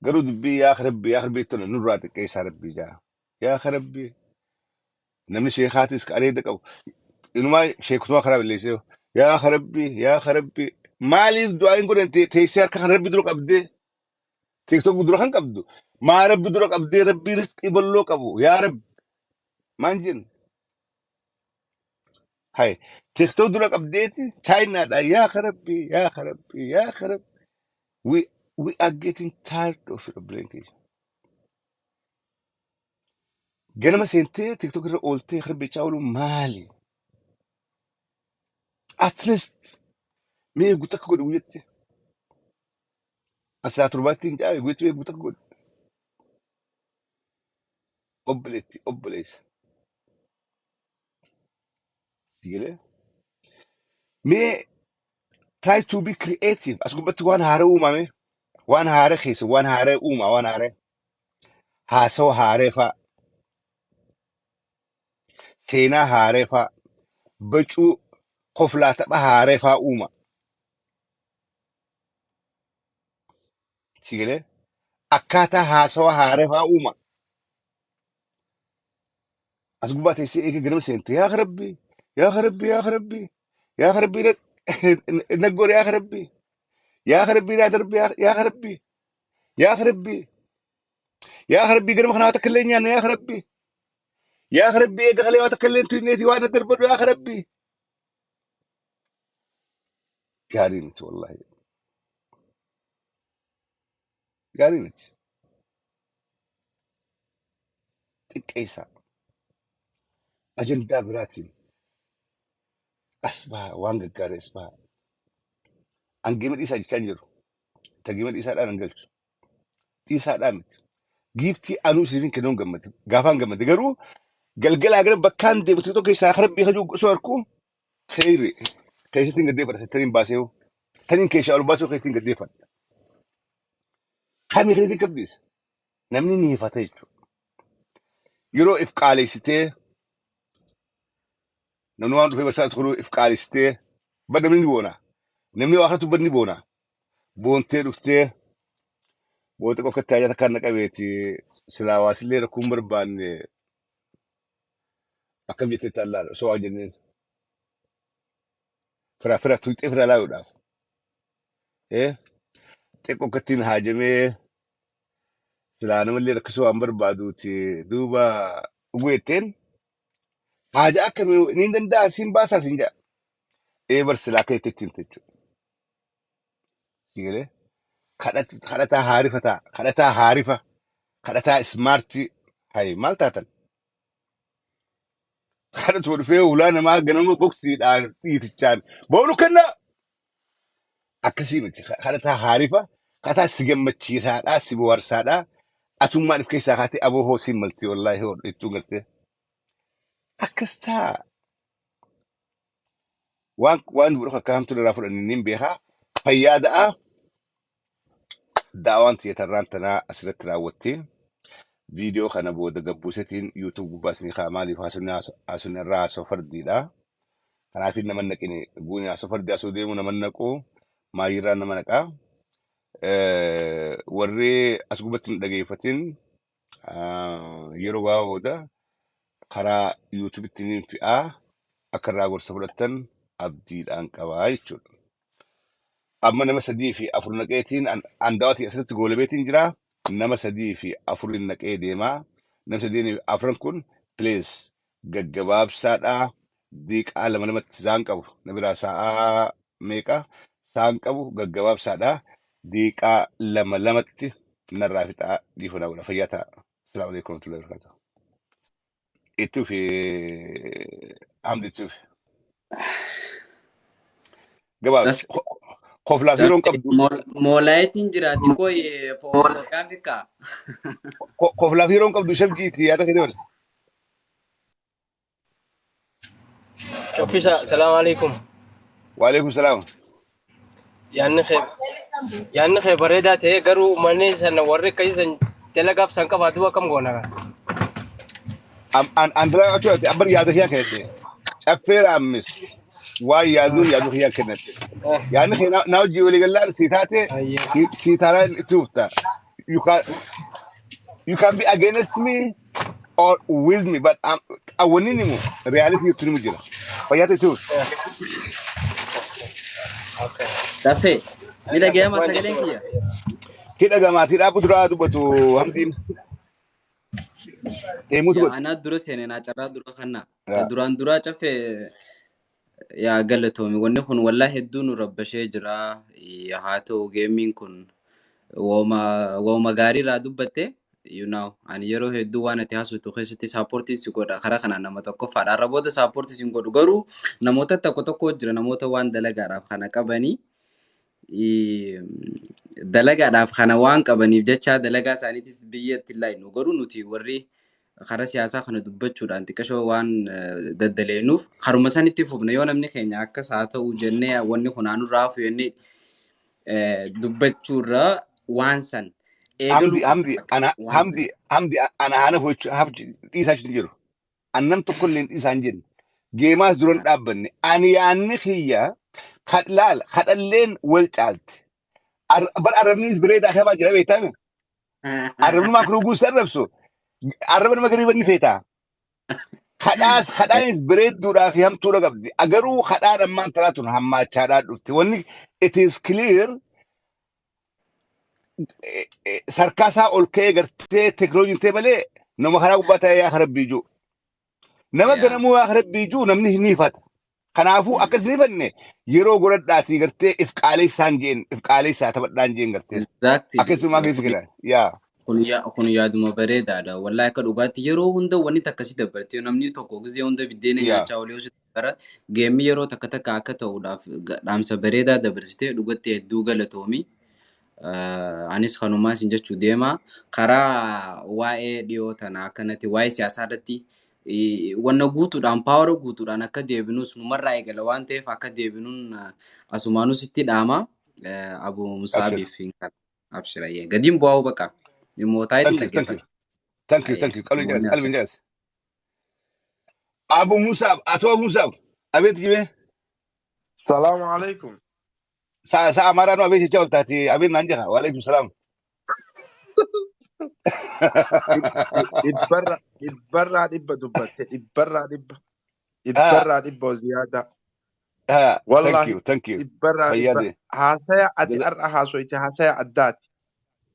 garuu dubbii yaa rabbii tola nurraa xiqqeessaa rabbii jaa yaa rabbii namni sheekaatis ka areeda qabu inumaa sheekutuma karaa balleessee yaa rabbii maaliif du'aayin godhan teessee harka kan rabbi dura qabdee tiktok dura kan qabdu maa rabbi dura qabdee rabbii rizqii balloo qabu yaa rabbi maan jennu hay tiktok dura qabdeeti chaayinaadha yaa rabbi we are getting tired of it blinking ganama seentee tiktok irra ooltee harbichaa oolu maali at least mee guutakka godhe guyyatti asaa turbaatti hin caabe guyyatti mee guutakka godhe obboleessa sigilee mee try to be creative as gubbatti waan haara uumame waan haara keessa waan haara uuma waan haara haasawa haaree fa'a seenaa haaree fa'a bacuu koflaa tapha haaree fa'a uuma sigilee akkaataa haasawa haaree fa'a uuma as gubbaa teessee eega ganama seente yaa rabbi naggoor yaa rabbi naa darbi yaa rabbi ganama kanaa takka illee nyaanna yaa rabbi يا أخي ربي دخلي وتكلمت نيتي وأنا دربل يا أخي ربي قارنت والله قارنت تكيسا أجندة براتي أسبها وانغ قاري أسبها أنجمد إيسا جتانجر تجمد إيسا الآن أنجلت إيسا الآن جيفتي أنو سيفين كنون جمد قافان جمد قالوا قلقل أقرب بكان دي بتوتو كيسا أخرب بيخجو سواركو خيري كيسا تنقل دي فرس ترين باسيو تنين كيسا أولو باسيو كيسا تنقل دي فرس خامي خيري كبديس نمني نيه فاتيجو يرو إفقالي ستي نمنوان في بسات خلو إفقالي ستي بدنا من بونا نمني واخرتو بدني بونا بونتي رفتي بونتي كوكا تاجا تكارنك أبيتي سلاوات اللي ركوم بربان أكم جتي تلال سواء جنين فرا تويت إفرا لا يوداف إيه تكو كتين هاجمي سلانم اللي ركسو أمبر بادوتي دوبا ويتين حاجة أكم نيندن دا سين باسا سنجا إيه برسلاكي تتين تتو سيغلي خلتا هارفة خلتا هارفة خلتا سمارتي هاي مالتاتن خلت ورفيه ولانا ما قنمو بوكسي دان تيتشان بولو كنا أكسيمتي خلتا هارفة خلتا سيجمتشي سادا سيبوار سادا أتوما نفكي ساخاتي أبو هو سيملتي والله هو إتو قلتي أكستا وان بروخا كامتو لرافر أنين بيها فيادا دعوانتي يترانتنا أسرت راوتي فيديو خانا بودا قبوستين يوتيوب باسني خامالي فاسونا أسونا را سفر ديدا أنا في نمنك إني قوني سفر دي أسودي ونمنكو ما يرى نمنكا warri as gubatti hin dhageeffatin yeroo waa booda karaa yuutuubittiin fi'aa akka irraa gorsa fudhattan abdiidhaan qabaa jechuudha. Amma nama 3 fi 4 naqeetiin andaawati asirratti goolabeetiin jira. Nama 3 fi 4 naqee deemaa. Nama 3 fi 4 kun please gaggabaabsaadha. Diiqaa lamatti isaan qabu. Na biraa sa'aa meeqa isaan qabu gaggabaabsaadha. Diiqaa lamatti narraa fixaa dhiifamuu dha fayyaa ta'a. Asalaamu alaikum warahmatullahi wabarakatuh. Ittuu fi hamdi ittuu fi gabaabsi. Koflaa fi yeroon qabdu. Moolaayitiin jiraati koo foofaa fi kaa. Koflaa fi yeroon qabdu shabjiiti yaada kee dabarsa. شوفيسا السلام عليكم. Waalaikum salaam. يعني خير بريدة تي قرو مني سنة وري كيسن تلاقى سانكا بادوا كم غونا. An dura acho abar yaada kee kennete. Caffeera ammis. Waa yaadu kee kennete. Yani kee naa hojii walii galaan siitaate siitaaraan itti ufta. You can be against me or with me, but awwanin imu reality yutuni mujira. Fayyaate itti ufta. Dafee miidhagee amma sagaleen kiyya. Hidha gamaatii dhaabu duraa dubbatu hamdiin. Deemuutu godhu. Anaa dura seenaa carraa dura kannaa. Duraan duraa caffee yaa galatoomi wanni kun wallaahi hedduu nu rabbashee jira. Haa ta'u geemiin kun wooma gaarii irraa dubbatte ani yeroo hedduu waan ati haasoftu keessatti saappoortii si godha karaa kanaan nama tokkoffaadha. Har'a booda saappoortii si godhu garuu namoota tokko jira namoota waan dalagaadhaaf kana qabanii dalagaadhaaf kana waan qabaniif jecha dalagaa isaaniitis biyyatti illee nu garuu nuti warri karaa siyaasaa kana dubbachuudhaan xiqqashoo waan daddaleenuuf haruma sanitti fufna yoo namni keenya akka saa ta'uu jennee wanni kunaanu raafu jennee dubbachuurra waan san Hamdi ana hana fochu dhiisaa jiru. Annan tokkollee dhiisaan jennu. Geemaas duran dhaabbanne. Ani yaanni kiyya kadhalleen wal caalti. Bar arrabniis bireedaa kabaa jira beektaame. Arrabni maakiruu guusaa arrabsu. Arrabni magariiba ni feetaa. Kadhaanis bireedduudhaa fi hamtuudha qabdi. Agaruu kadhaan ammaan tanaatun hammaachaadhaa dhufti. Wanni it is clear. Sarkaasaa ol ka'ee gartee teekinooloojiin ta'e malee nama karaa gubbaa ta'ee yaa rabbii jiru. nama yaa ganamuu waa rabbii juu namni hin ifata. Kanaafuu akkas ni fanne yeroo godhadhaatii gartee if qaaleessaan jeen if qaaleessaa taphadhaan jeen gartee exactly akkasumaa keessa kira yaa kun yaaduma bareedaadha wallahi akka dhugaatti yeroo hunda wanni akkasii dabartee namni tokko gizee hunda biddeena yaa nyaachaa olee osoo gara geemmi yeroo takka takka akka ta'uudhaaf dhaamsa bareedaa dabarsitee dhugatti hedduu galatoomi. Anis kanumaa isin jechuu deema karaa waa'ee dhiyoo tana akkanatti waa'ee siyaasaa irratti wanna guutuudhaan paawara guutuudhaan akka deebinus numarraa eegala waan ta'eef akka deebinuun asumaanus itti dhaama Abu abshir Musaabiif abshirayyee gadiin bu'aa baqa dhimmoota itti thank you dhaggeeffadha. qalbi jaas Abu Musaab atoo Abu Musaab abeet jibee السلام عليكم. saa maraanuu abeet jechaa ol taate abeet naan jira waalaikum salaam اتبرع دبة دبة اتبرع دبة اتبرع دبة وزيادة والله thank you اتبرع دبة fayyade هاسايا أتي أرى هاسويتي هاسايا أدات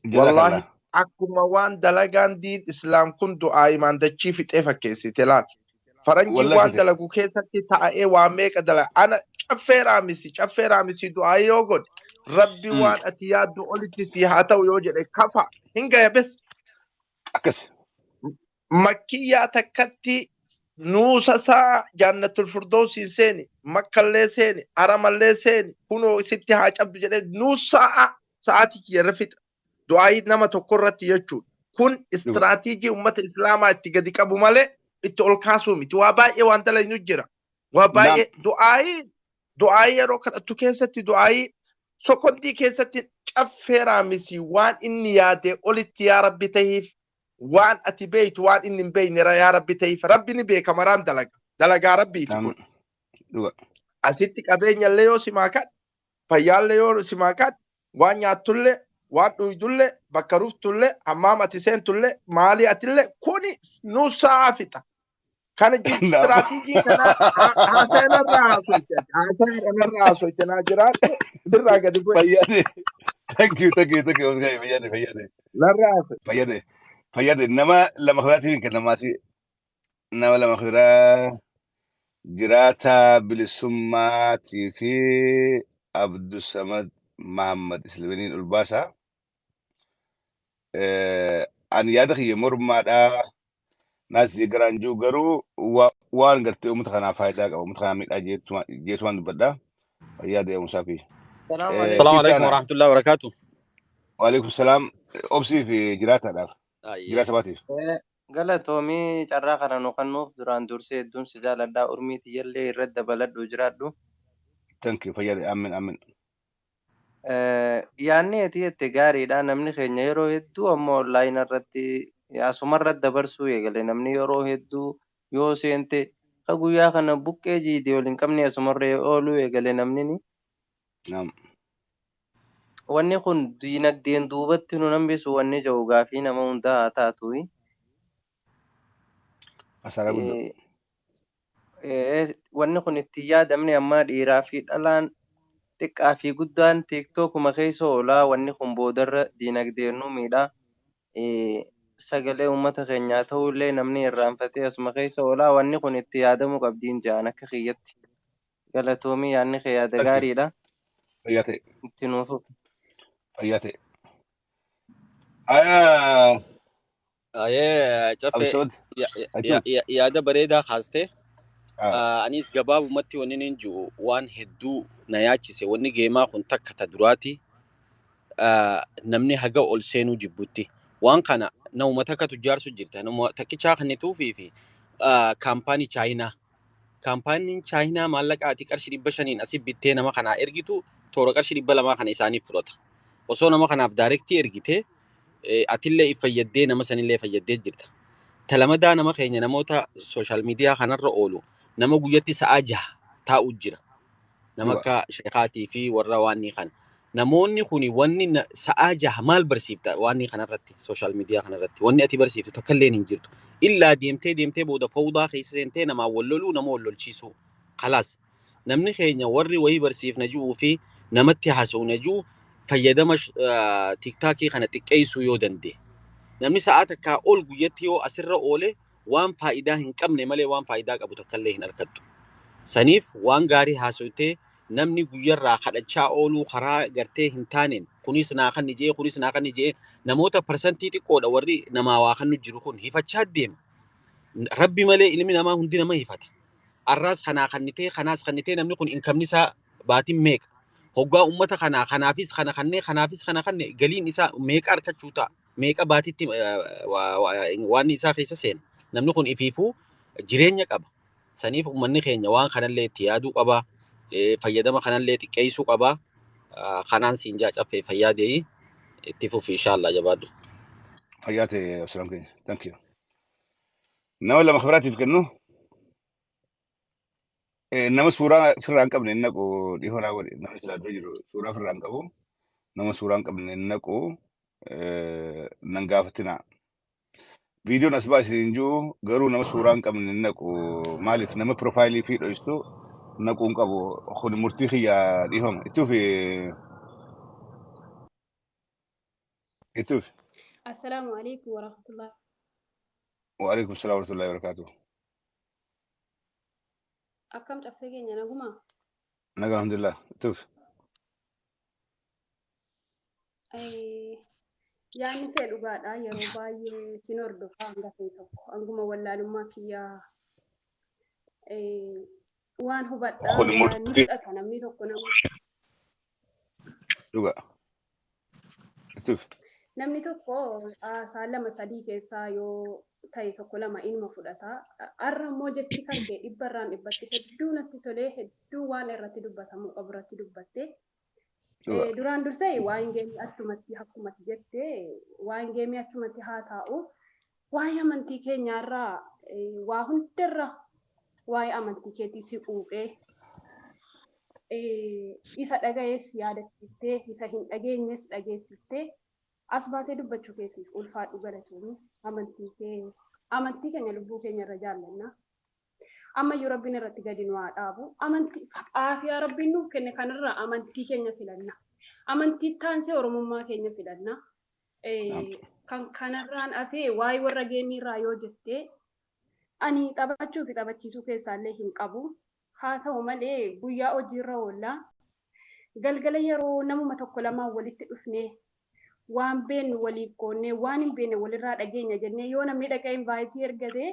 jazakallah والله أكما وان دلقان دين إسلام كنتو آيمان دتشي في تيفا كيسي تلان فرنجي wallahi وان kasi دلقو كيساتي تاعي واميك دلق أنا شفي رامسي دعاي يوغد ربي وان أتياد دولتي سيحاتا ويوجد كفا هنگا يا بس akkas مكية تكتي نوسا سا جنة الفردوس سيني مكة اللي سيني أرم اللي سيني كونو ستي حاج عبد جلال نوسا ساعتك يرفت دعاي نما تقرت يجود كن استراتيجي أمة الإسلام اتقدك أبو مالي اتقول كاسومي تواباي وانت لا نجرا واباي دعاي روكت اتوكيستي دعاي سوكنتي كيستي كفيرا ميسي وان إني يادي قلت يا ربي تهيف وان اتبيت وان اني مبين يا ربي تيف ربي نبي كمران دلقا ربي تكون اسيتك ابين الليو سماكات فيال ليو سماكات وان ياتولي وان دويدولي بكروف تولي حمام اتسين تولي مالي اتولي كوني نوسا عافتا كان جيب استراتيجي كان هاسين الراسو تناجرات سرا قد يقول fayyade thank you fayyade للراسو fayyade nama lama khiraatiin kan namaati nama lama khiraa jiraata bilisummaatii fi Abdusamad Mahammad Islimiin Ulbaasa an yaada kiyya mormaadha naas garaan jiru garuu waan gartee uummata kanaaf faayidaa qaba uummata kanaa miidhaa jeetumaan dubbadha fayyade Musaafi السلام عليكم ورحمة الله وبركاته. waalaikum salaam obsii fi jiraataadhaaf jiraata baatiif Galatoomii carraa kana nu kennuuf duraan dursee hedduun si jaaladhaa urmiiti jallee irratti dabaladhu jiraadhu. thank you fayyade amin Yaanni ati jette gaariidha namni keenya yeroo hedduu ammoo onlaayina irratti asuma irratti dabarsuu eegale namni yeroo hedduu yoo seente ka guyyaa kana buqqee jiidee waliin qabne asumarra ooluu eegale namni naam wanni kun diinagdeen duubatti nu nambisu wanni jiru gaafii nama hundaa haa taatu. asaraa guddaa Wanni kun itti yaadamne amma dhiiraa fi dhalaan xiqqaa fi guddaan tiiktookuma keessa oolaa wanni kun boodarra diinagdeen nu miidhaa. Sagalee uummata keenyaa ta'ullee namni irraanfatee asuma keessa oolaa wanni kun itti yaadamuu qabdiin ja'an akka kiyyatti. Galatoomii yaadni kee yaada gaariidha. fayyate Itti nuufu. fayyate Caffee Abdusamad yaada bareedaa kaastee anis gabaabumatti wanni nin jiru waan hedduu na yaachise wanni geemaa kun takka ta duraati namni haga ol seenuu jibbutti waan kana nama takkatu jaarsu jirta nama takkichaa kannituufii fi kaampaanii kaampaaniin chaayinaa maallaqaati qarshii 500 asii bittee nama kanaa ergitu toora qarshii 200 kana isaaniif fudhata osoo nama kanaaf daayirektii ergitee atillee ifayyaddee nama sanillee fayyaddee jirta. Talamadaa nama keenya namoota sooshaal miidiyaa kanarra oolu nama guyyatti sa'aa 6 taa'u jira. Nama akka sheekaatii fi warra waanni kana. Namoonni kuni wanni sa'aa 6 maal barsiifta waanni kanarratti sooshaal miidiyaa kanarratti wanni ati barsiiftu tokkollee hin jirtu. Illaa deemtee booda fawdaa keessa seentee nama walloluu nama wallolchiisuu. Khalaas namni keenya warri wayii barsiifna jiru fi namatti haasawna jiru fayyadama tiktaakii kana xiqqeessuu yoo danda'e. Namni sa'aa takkaa ol guyyatti yoo asirra oole waan faayidaa hin qabne malee waan faayidaa qabu takkallee hin argattu. Saniif waan gaarii haasofte namni guyyarraa kadhachaa ooluu karaa gartee hin taaneen kunis naa kan ijee namoota parsantii xiqqoodha warri namaa waa kan jiru kun hifachaa deema. Rabbi malee ilmi namaa hundi nama hifata. Arraas kanaas kannitee namni kun inkamni isaa baatiin meeqa. Hoggaa ummata kanaafis kana galiin isaa meeqa argachuu ta'a. Meeqa baatitti waan isaa keessa seena. Namni kun ifiifuu jireenya qaba. Saniif ummanni keenya waan kanallee itti yaaduu qaba. Fayyadama kanallee xiqqeessuu qaba. Kanaan siin jaacaffee fayyaadee itti fufi inshallah jabaadhu. Fayyaate asalaam keenya. Thank you. Nama lama khibraatiif kennu. Nama suuraa firraa hin qabne hin naqu dhihoo raawwadhe nama silaa dura jiru suuraa firraa hin qabu. Nama suuraa hin qabne hin naqu nan gaafatina. Viidiyoon as baasiin jiru garuu nama suuraa hin qabne hin naqu maaliif nama piroofaayilii fi dho'istu naquu hin qabu kun murtii kiyyaa dhihooma ittuuf. Assalaamu alaikum warahmatullahi. Waalaikum salaam warahmatullahi wabarakatuh. Akkam caffee keenya nagumaa? Nagaa alhamdulillah ittuuf. Yaanni kee dhugaadha yeroo baay'ee sin hordofaa hanga ta'e tokko hanguma wallaalummaa kiyyaa waan hubadhaa Kun ni murtii fudhata namni tokko dhugaa ittuuf. namni tokko saan lama sadii keessaa yoo ta'e tokko lama ilma fudhata. Har'a immoo jechi kan kee dhibbarraan dhibbatti hedduu natti tolee hedduu waan irratti dubbatamu qabu irratti dubbatte. Duraan dursee waan geemii achumatti akkumatti jettee waan geemii achumatti haa taa'u. Waa'ee amantii keenyaarraa waa hundarra waa'ee amantii keetii si quuqee isa dhagayees yaadachiiftee isa hin dhageenyes dhageessiftee as baatee dubbachuu keetiif ulfaadhu galatoomii amantii keenya lubbuu keenya irra jaallanna. Ammayyuu rabbiin irratti gadi nu haa dhaabu. Amantii aafiyaa rabbiin nuuf kenne kanarraa amantii keenya filanna. Amantii taansee oromummaa keenya filanna. Kan kanarraan afee waa'ee warra geemiirraa yoo jettee ani taphachuu fi taphachiisuu keessaallee hin qabu. Haa ta'u malee guyyaa hojiirra oollaa galgala yeroo namuma tokko lamaan walitti dhufnee waan beenu waliif qoonnee waan hin beene walirraa dhageenya jennee yoo namni dhaqee invaayitii ergatee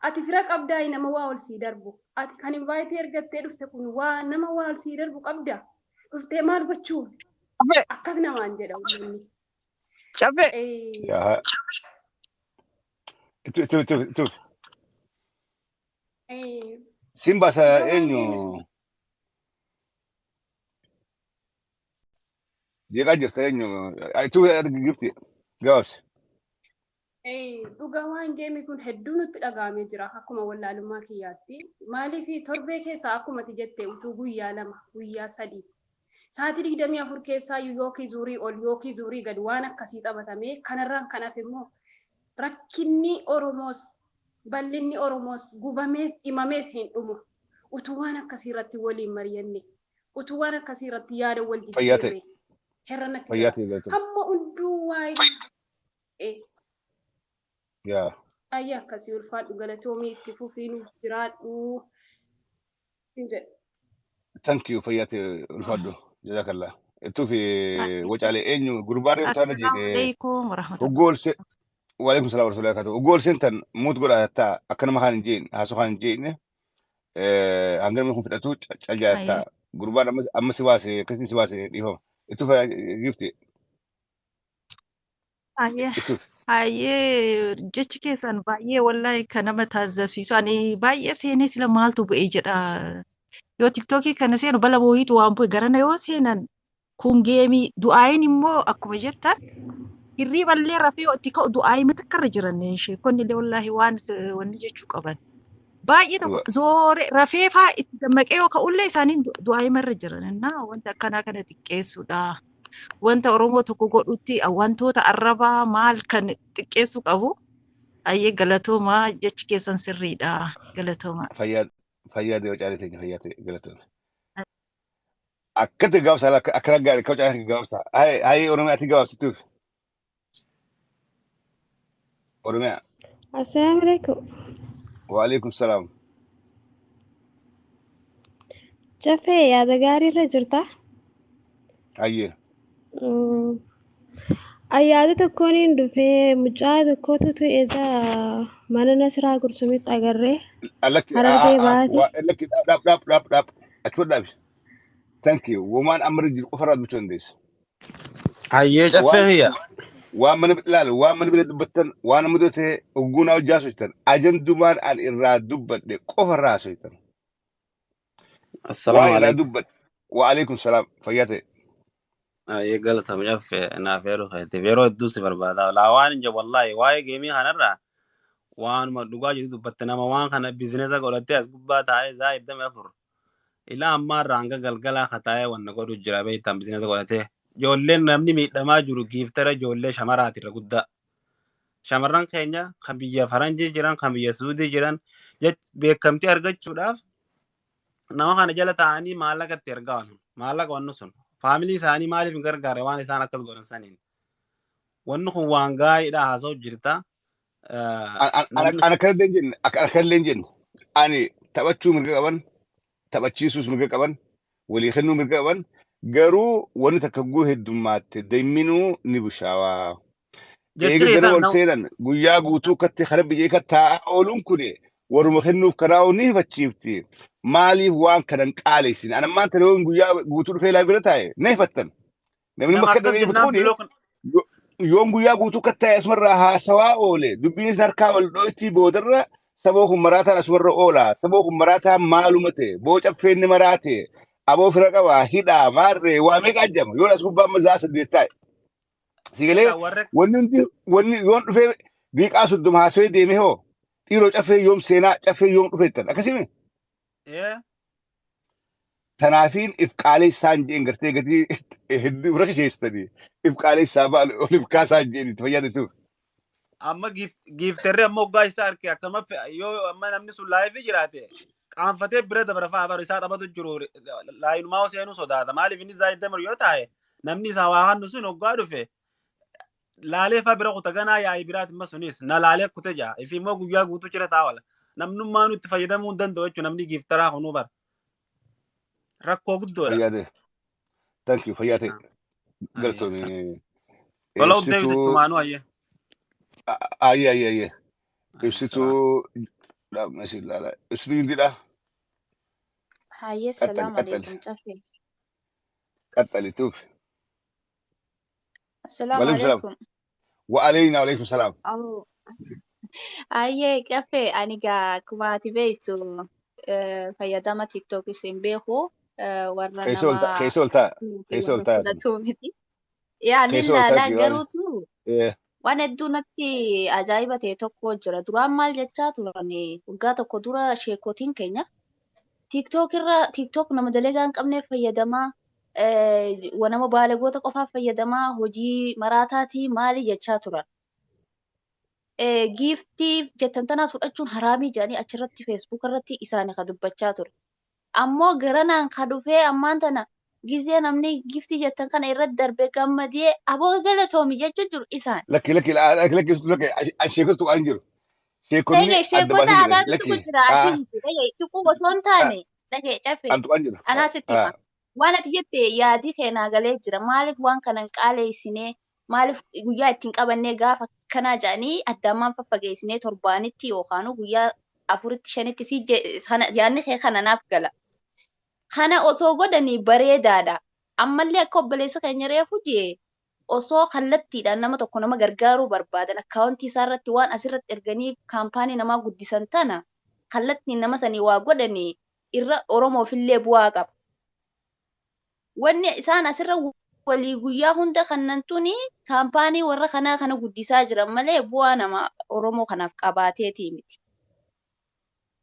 ati fira qabdaa nama waa ol sii darbu. Ati kan invaayitii ergattee dhufte kun waa nama waa ol sii darbu qabda. Dhuftee maal gochuu? Akkas namaan jedha uummanni. Yaa ittu. Simbaasa eenyu jeeqaa jirta eenyu ittuu gifti gabaabsi. Dhugaa waan geemii kun hedduu nutti dhagahamee jira akkuma wallaalummaa kiyyaatti. Maaliif torbee keessaa akkuma ati jettee utuu guyyaa lama guyyaa sadii sa'aatii 24 keessaa yookiin zuurii ol yookiin zuurii gad waan akkasii taphatamee kanarraan kanaaf immoo rakkinni Oromoos bal'inni Oromoos gubamees dhimamees hin dhumu. Utuu waan akkasii irratti waliin mari'anne utuu waan akkasii irratti yaada wal jijjiirre herra natti jira. Hamma hunduu waa'ee yaa ayya akkasii ulfaadhu galatoomii itti fufiin jiraadhu jedhe. thank you fayyaate ulfaadhu jazakallah ittuu fi wacaalee eenyu gurbaaree utaana jeeqee uggoolse waalaikum salaam warahmatullahi wabarakatuh uggoolseen tan muut godhataa akka nama kaan hin jeen haasoo kaan hin jeenne hanga namni kun fudhatu caljaattaa gurbaan amma si baase akkasiin si baase dhiifama ittuu gifti ittuu Baay'ee jechi keessan baay'ee wallahi kan nama taasifsiisu ani baay'ee seenee sila maaltu bu'ee jedha yoo tiktookii kana seenu bala booyitu waan bu'e garana yoo seenan kun geemii du'aayin immoo akkuma jettan hirriiballee rafee itti ka'u du'aayi matakkarra jiran sheekonni illee wallahi waan wanni jechuu qaban baay'ee tokko zoore rafee faa itti dammaqee yoo ka'ullee isaaniin du'aayi marra jiran innaa wanta akkanaa kana xiqqeessuudha. Wanta Oromoo tokko godhutti wantoota arrabaa maal kan xiqqeessu qabu ayyee galatoomaa jechi keessan sirriidha galatoomaa. Fayyaade wacaalee teenya fayyaate galatoome. Akkatti gabaabsaa akkana gaarii akka wacaalee gabaabsaa hayii Oromiyaatti gabaabsituuf. Oromiyaa. السلام عليكم. وعليكم السلام. شوفي يا دقاري رجرته أيه ayyaada tokkoon dhufee mucaa tokkotu egaa mana Nasraa Gursumitti agarree لك Harargee baate. لك داب داب داب داب أشوف داب. thank you. ومان أمر جل أفراد بتشنديس. hayyee وان caffee hiyya وان من لا وان من بلاد بتن وان مدته وجونا وجاسويتن أجن دومان الإراد دبت كفر راسويتن assalaamu وإراد alaykum دبت وعليكم السلام فياتي. hayyee galatamu caffee naaf yeroo keete yeroo hedduu si barbaada laa waan inja wallahi waa'ee geemii kanarraa waanuma dhugaa jiru dubbatte nama waan kana bizinesa godhattee as gubbaa taa'ee zaa 24 ilaa ammaarraa hanga galgalaa kataa'ee wanna godhu jira beektan bizinesa godhatee ijoolleen namni miidhamaa jiru giiftara ijoollee shamaraatirra guddaa shamarran keenya kan biyya faranjii jiran kan biyya suudii jiran beekamtii argachuudhaaf nama kana jala taa'anii maallaqa itti ergaa maallaqa wannu sun faamilii isaanii maaliif hin gargaare waan isaan akkas godhan saniin wanni kun waan gaariidha haasa'u jirta namni أنا كردين جن أنا كردين جن أنا تبتشو من قبل تبتشيسوس من قبل واللي خنو من قبل قرو ونتكجوه الدمات دايمينو نبشاوا إيه jecha جرو isaa والسيرن جويا جوتو كتي خرب بيجيك تا أولون كوني ورمخنو كراو نيه بتشيفتي مالي وان كان قاليسين أنا ما تلون جويا جوتو في لا بيرتاي نيه فتن نمني nama مكة akkas ده jennaan بتكوني biloo kan يوم جويا جوتو كتا اسمر سوا أولي دبين سركا والدوتي بودرة سبوهم مراتا اسمر أولا سبوهم مراتا معلومته بوش أفين مراتي أبو فرقة واحدة مرة واميك أجمع يولا سوبا مزاس ديتاي سيقولي warra وني يوم في ديك أسود دم هاسوي ديمي هو يروج أفي يوم سينا أفي يوم فيتن أكسيمي تنافين إفقالي سانجي إنغرتي غتي هدي برخي شيستدي إفقالي سابال أوليفكا سانجي تفيد تو amma giiftarri amma hoggaa isaa harkee akkama yoo amma namni sun laayifii jiraate qaanfatee bira dabara fa'aa baru isaa dhabatu jiru laayinumaa seenuu sodaata maaliif inni isaa itti yoo taa'e namni isaa waa hannu sun hoggaa dhufe laalee fa'aa bira kuta ganaa yaa'ii biraati amma sunis na laalee kute jaa ifi immoo guyyaa guutuu cira taawala namnummaa nutti fayyadamuu hin danda'u jechuun namni giiftaraa kunuu bara rakkoo guddoodha. فيادي thank you فياتي Ayyeessa. قلتوني Tola deebise إبسطو cumaanuu ayye. أي Ayyeessa. إبسطو لا ماشي لا إبسطو يندي لا هاي قتل السلام قتل عليكم جفي. قتل توف السلام وعليكم السلام عليكم. وعلينا وعليكم السلام أو هاي جفي أنا كماتي بيتو فيدما تيك توك سيمبيخو ورا نما كيسولتا ورا تومتي يعني كيسولتا لا كيواني قروتو إيه waan hedduu natti ajaa'iba ta'e tokko jira. Duraan maal jechaa turani? Waggaa tokko dura sheekotiin keenya TikTok nama dalagaa hin qabneef fayyadamaa, nama baalagoota qofaaf fayyadamaa, hojii maraataatii maali jechaa turan. Giiftii jettan tanaas fudhachuun haraamii jedhanii achirratti feesbuuk irratti isaanii ka dubbachaa ture. Ammoo garanaan ka dhufee ammaan tana gizee namni giiftii jettan kana irratti darbee gammadee aboo galatoomi jechuun jiru isaan. لك الشيكوت أنجر شيكوني Dhagee sheekota أدباسي جري aadaatu لك jira ati miti. Dhagee tuquu osoo hin taane dhagee cafe أنتو أنجر anaa sitti hima. Waan ati jette yaadii keenyaa galee jira. Maaliif waan kana hin qaaleessinee maaliif guyyaa ittiin qabannee gaafa kanaa jedhanii addaamaan faffageessinee torbaanitti yookaan guyyaa 4-5tti si yaadni kee kana naaf gala. Kana osoo godhanii bareedaadha. Ammallee akka obboleessa keenya reefu jee osoo kallattiidhaan nama tokko nama gargaaruu barbaadan akkaawuntii isaa irratti waan asirratti erganii kaampaanii namaa guddisan tana kallattiin nama sanii waa godhanii irra Oromoofillee bu'aa qaba. Wanni isaan asirra walii guyyaa hunda kannantuni kaampaanii warra kanaa kana guddisaa jiran malee bu'aa nama Oromoo kanaaf qabaateetii miti.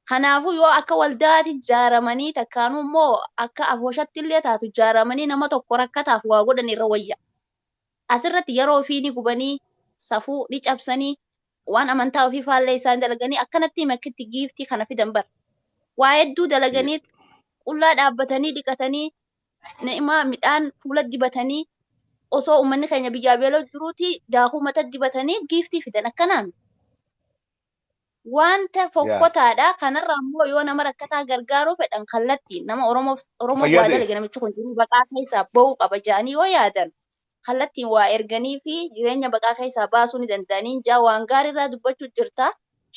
Kanaafuu yoo akka waldaatti ijaaramanii takkaanuu immoo akka afooshatti illee taatu ijaaramanii nama tokko rakkataaf waa godhan irra wayya. Asirratti yeroo ofii ni gubanii safuu ni cabsanii waan amantaa ofii faallee isaan dalaganii akkanatti makkitti giiftii kana fidan bara. Waa hedduu dalaganii qullaa dhaabbatanii dhiqatanii na'imaa midhaan fuula dibatanii osoo uummanni keenya biyyaa beeloo jiruuti daakuu mata dibatanii giiftii fidan akkanaan. wanta يا fokkotaadha kanarra ammoo yoo nama rakkataa gargaaruu fedhan kallattiin nama Oromoof waa فيادي dalage namichi kun jiruu baqaa keessaa ba'uu qaba jedhanii yoo yaadan kallattiin waa erganii fi jireenya baqaa keessaa baasuu ni danda'anii jaa waan gaariirraa dubbachuu jirta.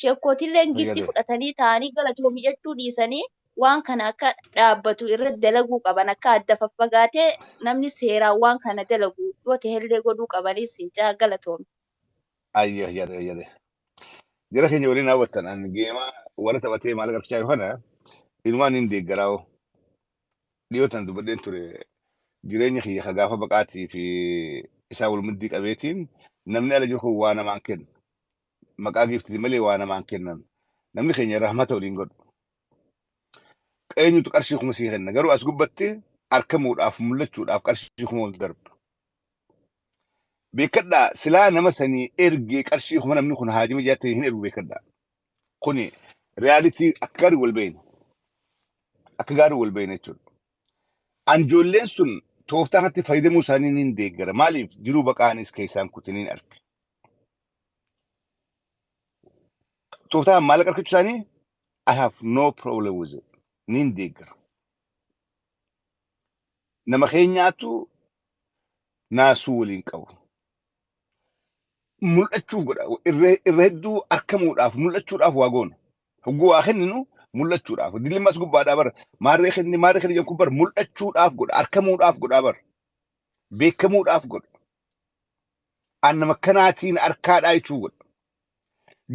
Sheekkootillee giftii فيادي fudhatanii ta'anii galatoomii jechuu dhiisanii waan kana akka dhaabbatu irratti dalaguu qaban akka adda faffagaatee namni seeraan waan kana dalagu yoo ta'ellee godhuu qabaniis hin jaa galatoomi. أيه يادي يادي جرى كني ولينا وطن أن جيما ولا تبتي مالك أرشاي هنا إنوان إندي جراو ليوتن دبلين تري جريني خي خجافة بقاتي في يساول مديك أبيتين نمني على جوكو وانا مانكن مقاقي في ملي وانا مانكن نمني خيني رحمة ولينقود أين تكرشيخ مسيحنا نجارو أسقبتي أركمود أف ملتشود أف كرشيخ مول درب بيكدا سلا نمسني إرجي كرشيخ من منو خن هاجم جاتي هنا رو بيكدا خني رياليتي أكار والبين أكار والبين يتشود أنجولين سن توفتا هاتي فايدة موسانين ديجر مالي جرو بقانيس كيسان كتنين أرك توفتا مالك أرك تشاني I have no problem with it نين ديجر نما خينياتو ناسولين كو ملأتشو قد إرهدو أركمو راف ملأتشو راف واغون هقو آخننو ملأتشو راف دي لما سقو بعد أبر ماريخني جم كبر ملأتشو راف قد أركمو راف قد أبر بيكمو راف قد أنا مكاناتين أركاد آيشو قد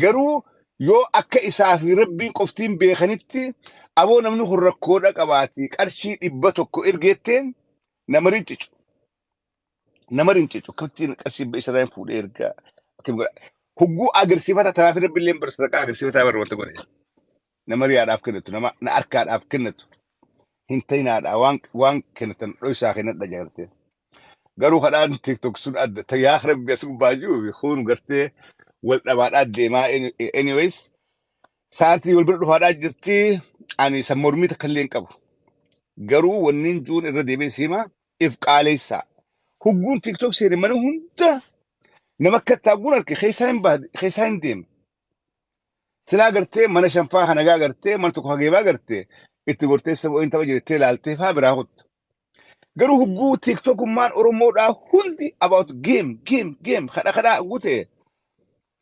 قرو يو أكا إسافي ربين قفتين بيخانيتي أبو نمنو خرقودا قباتي كارشي إبتوكو إرغيتين نمرينتيجو كبتين كارشي بإسرائيل فود إرغا كيف قول هقو أغرسيفاتا ترافي ربين لين برسلقا أغرسيفاتا بروانتا قول نمري عاد أفكنتو نما أركاد أفكنتو هنتين عاد وان كنتن رويسا خينت دجارتين قالوا خلان تيك توك سن أد تياخ ربي يسوق باجو يخون قرتي والأبعاد أدي ما anyways ساعتي والبرد هذا جرتي أنا سمورمي تكلين كابو قالوا ونين جون الردي بين سيما إفقا ليسا هقون تيك توك سيري منو هنتا نمكت تابون أركي خيسان ديم سلا قرتي مانا شنفاها نقا قرتي مانا تكوها قيبا قرتي إتو قرتي سبو إنتا وجرتي لالتي فابراهوت قالوا هقو تيك توك مان أرمو دا هندي about game خدا قوتي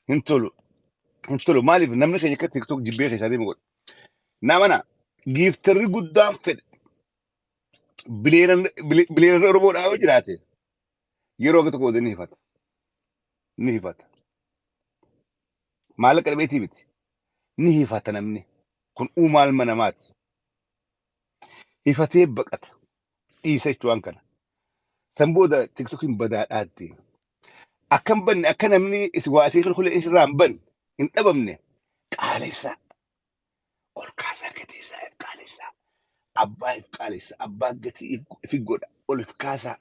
هنتولو مالي نمني خيجي تيك توك جيبي خيسادي مقول نامنا جيفتري قدام فد بليرن أرمو دا وجراتي يروغ تقو دي نهفت مالك البيتي بيتي نهفت نمني كن أمال منامات هفتي بقت إيسا شوان كان سنبودا تيك توكين بدأ آدي أكم بن أكنا مني إسوا أسيخ كل إسرام بن إن أبمني قاليسا والكاسا كتيسا قاليسا أبا قاليسا أبا قتي في جودا أول في كاسا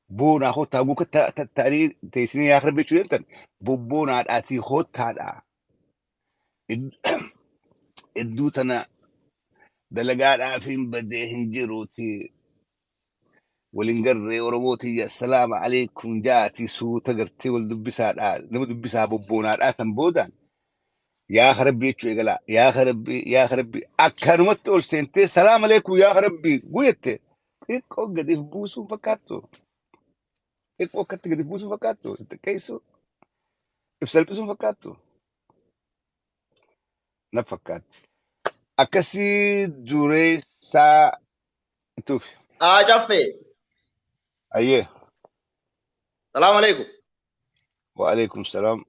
بونا هو تابو كتاري تيسني يا أخرب بيشو ينتن بونا آتي هو تادا إدوتنا دلقات عافين بديهن جروتي ولنقري وربوتي السلام عليكم جاتي سو تقرتي والدبسات نمو دبسها ببونات آثم بودان يا خربي تشو يقلا يا خربي أكانو متول سنتي السلام عليكم يا خربي قويتي إيكو قد يفبوسو فكاتو إيكو قد يفبوسو فكاتو كيسو إفسلبسو فكاتو نفكات أكسي دوري سا توفي جفي أيه السلام عليكم وعليكم السلام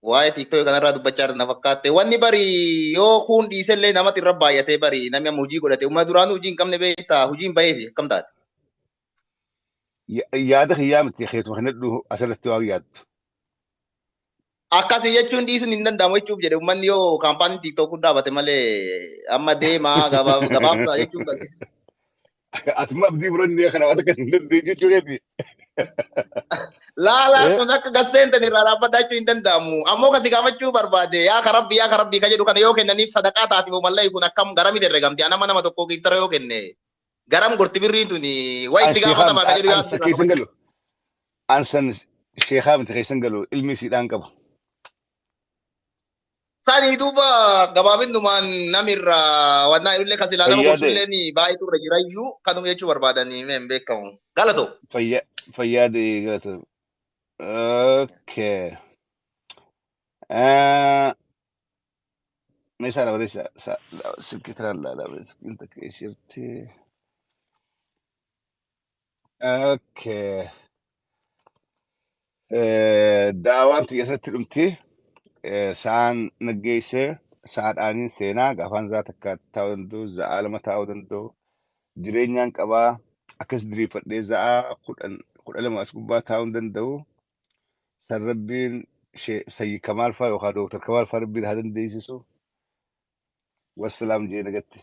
waa'ee tiiktookii kanarraa dubbachaa jirna fakkaate wanni bari yoo kun dhiisellee namatti irra baay'atee bari namni amma hojii godhate umma duraan hojii hin qabne beektaa hojiin baheefi akkam taate. Yaada kiyyaamti keetu kanadhu asirratti waan yaaddu. Akkasii jechuun dhiisuun hin danda'amu jechuuf jedhe ummanni yoo kaampaanii tiiktookii dhaabate malee amma deemaa gabaabsaa jechuun qabe. Atuma abdii biroo kana waan akka hin dandeenye jechuudha. Laala kun akka gasseentan irraa dhaabbachuu hin danda'amu. Ammoo kasi gaafachuu barbaade yaa karabbii ka jedhu kana yoo kennaniif sadaqaa taatiif mallee kun akkam garamii herregamti. Anama nama tokko giftara yoo kenne garam gorti birriin tuni waa itti gaafatamaa ka jedhu Ansa keessan galu. Ansan sheekaa miti keessan galu ilmi siidhaan qaba. Sani duuba gabaabinnumaan namirra wannaa illee kasilaa nama Fayyaade gorsullee ni baay'eetu irra jirayyuu kanuma jechuu barbaadanii mee hin beekamu. Galato. fayyaade galata. Okay. Meeshaan abareessa silkii tanaan laala silkiin takka ishirti. Okay. Daawaan xiyyeessatti dhumti. Sa'aan naggeessee sa'aadhaaniin seenaa gaafaan za'a takka taa'uu danda'u za'a lama taa'uu danda'u jireenyaan qabaa akkas diriirfadhee za'a kudha lama as gubbaa taa'uu danda'u san rabbiin sayyi Kamaal fa'aa yookaan Dooktar Kamaal fa'aa rabbiin haa dandeessisu. Wassalaam jee nagatti.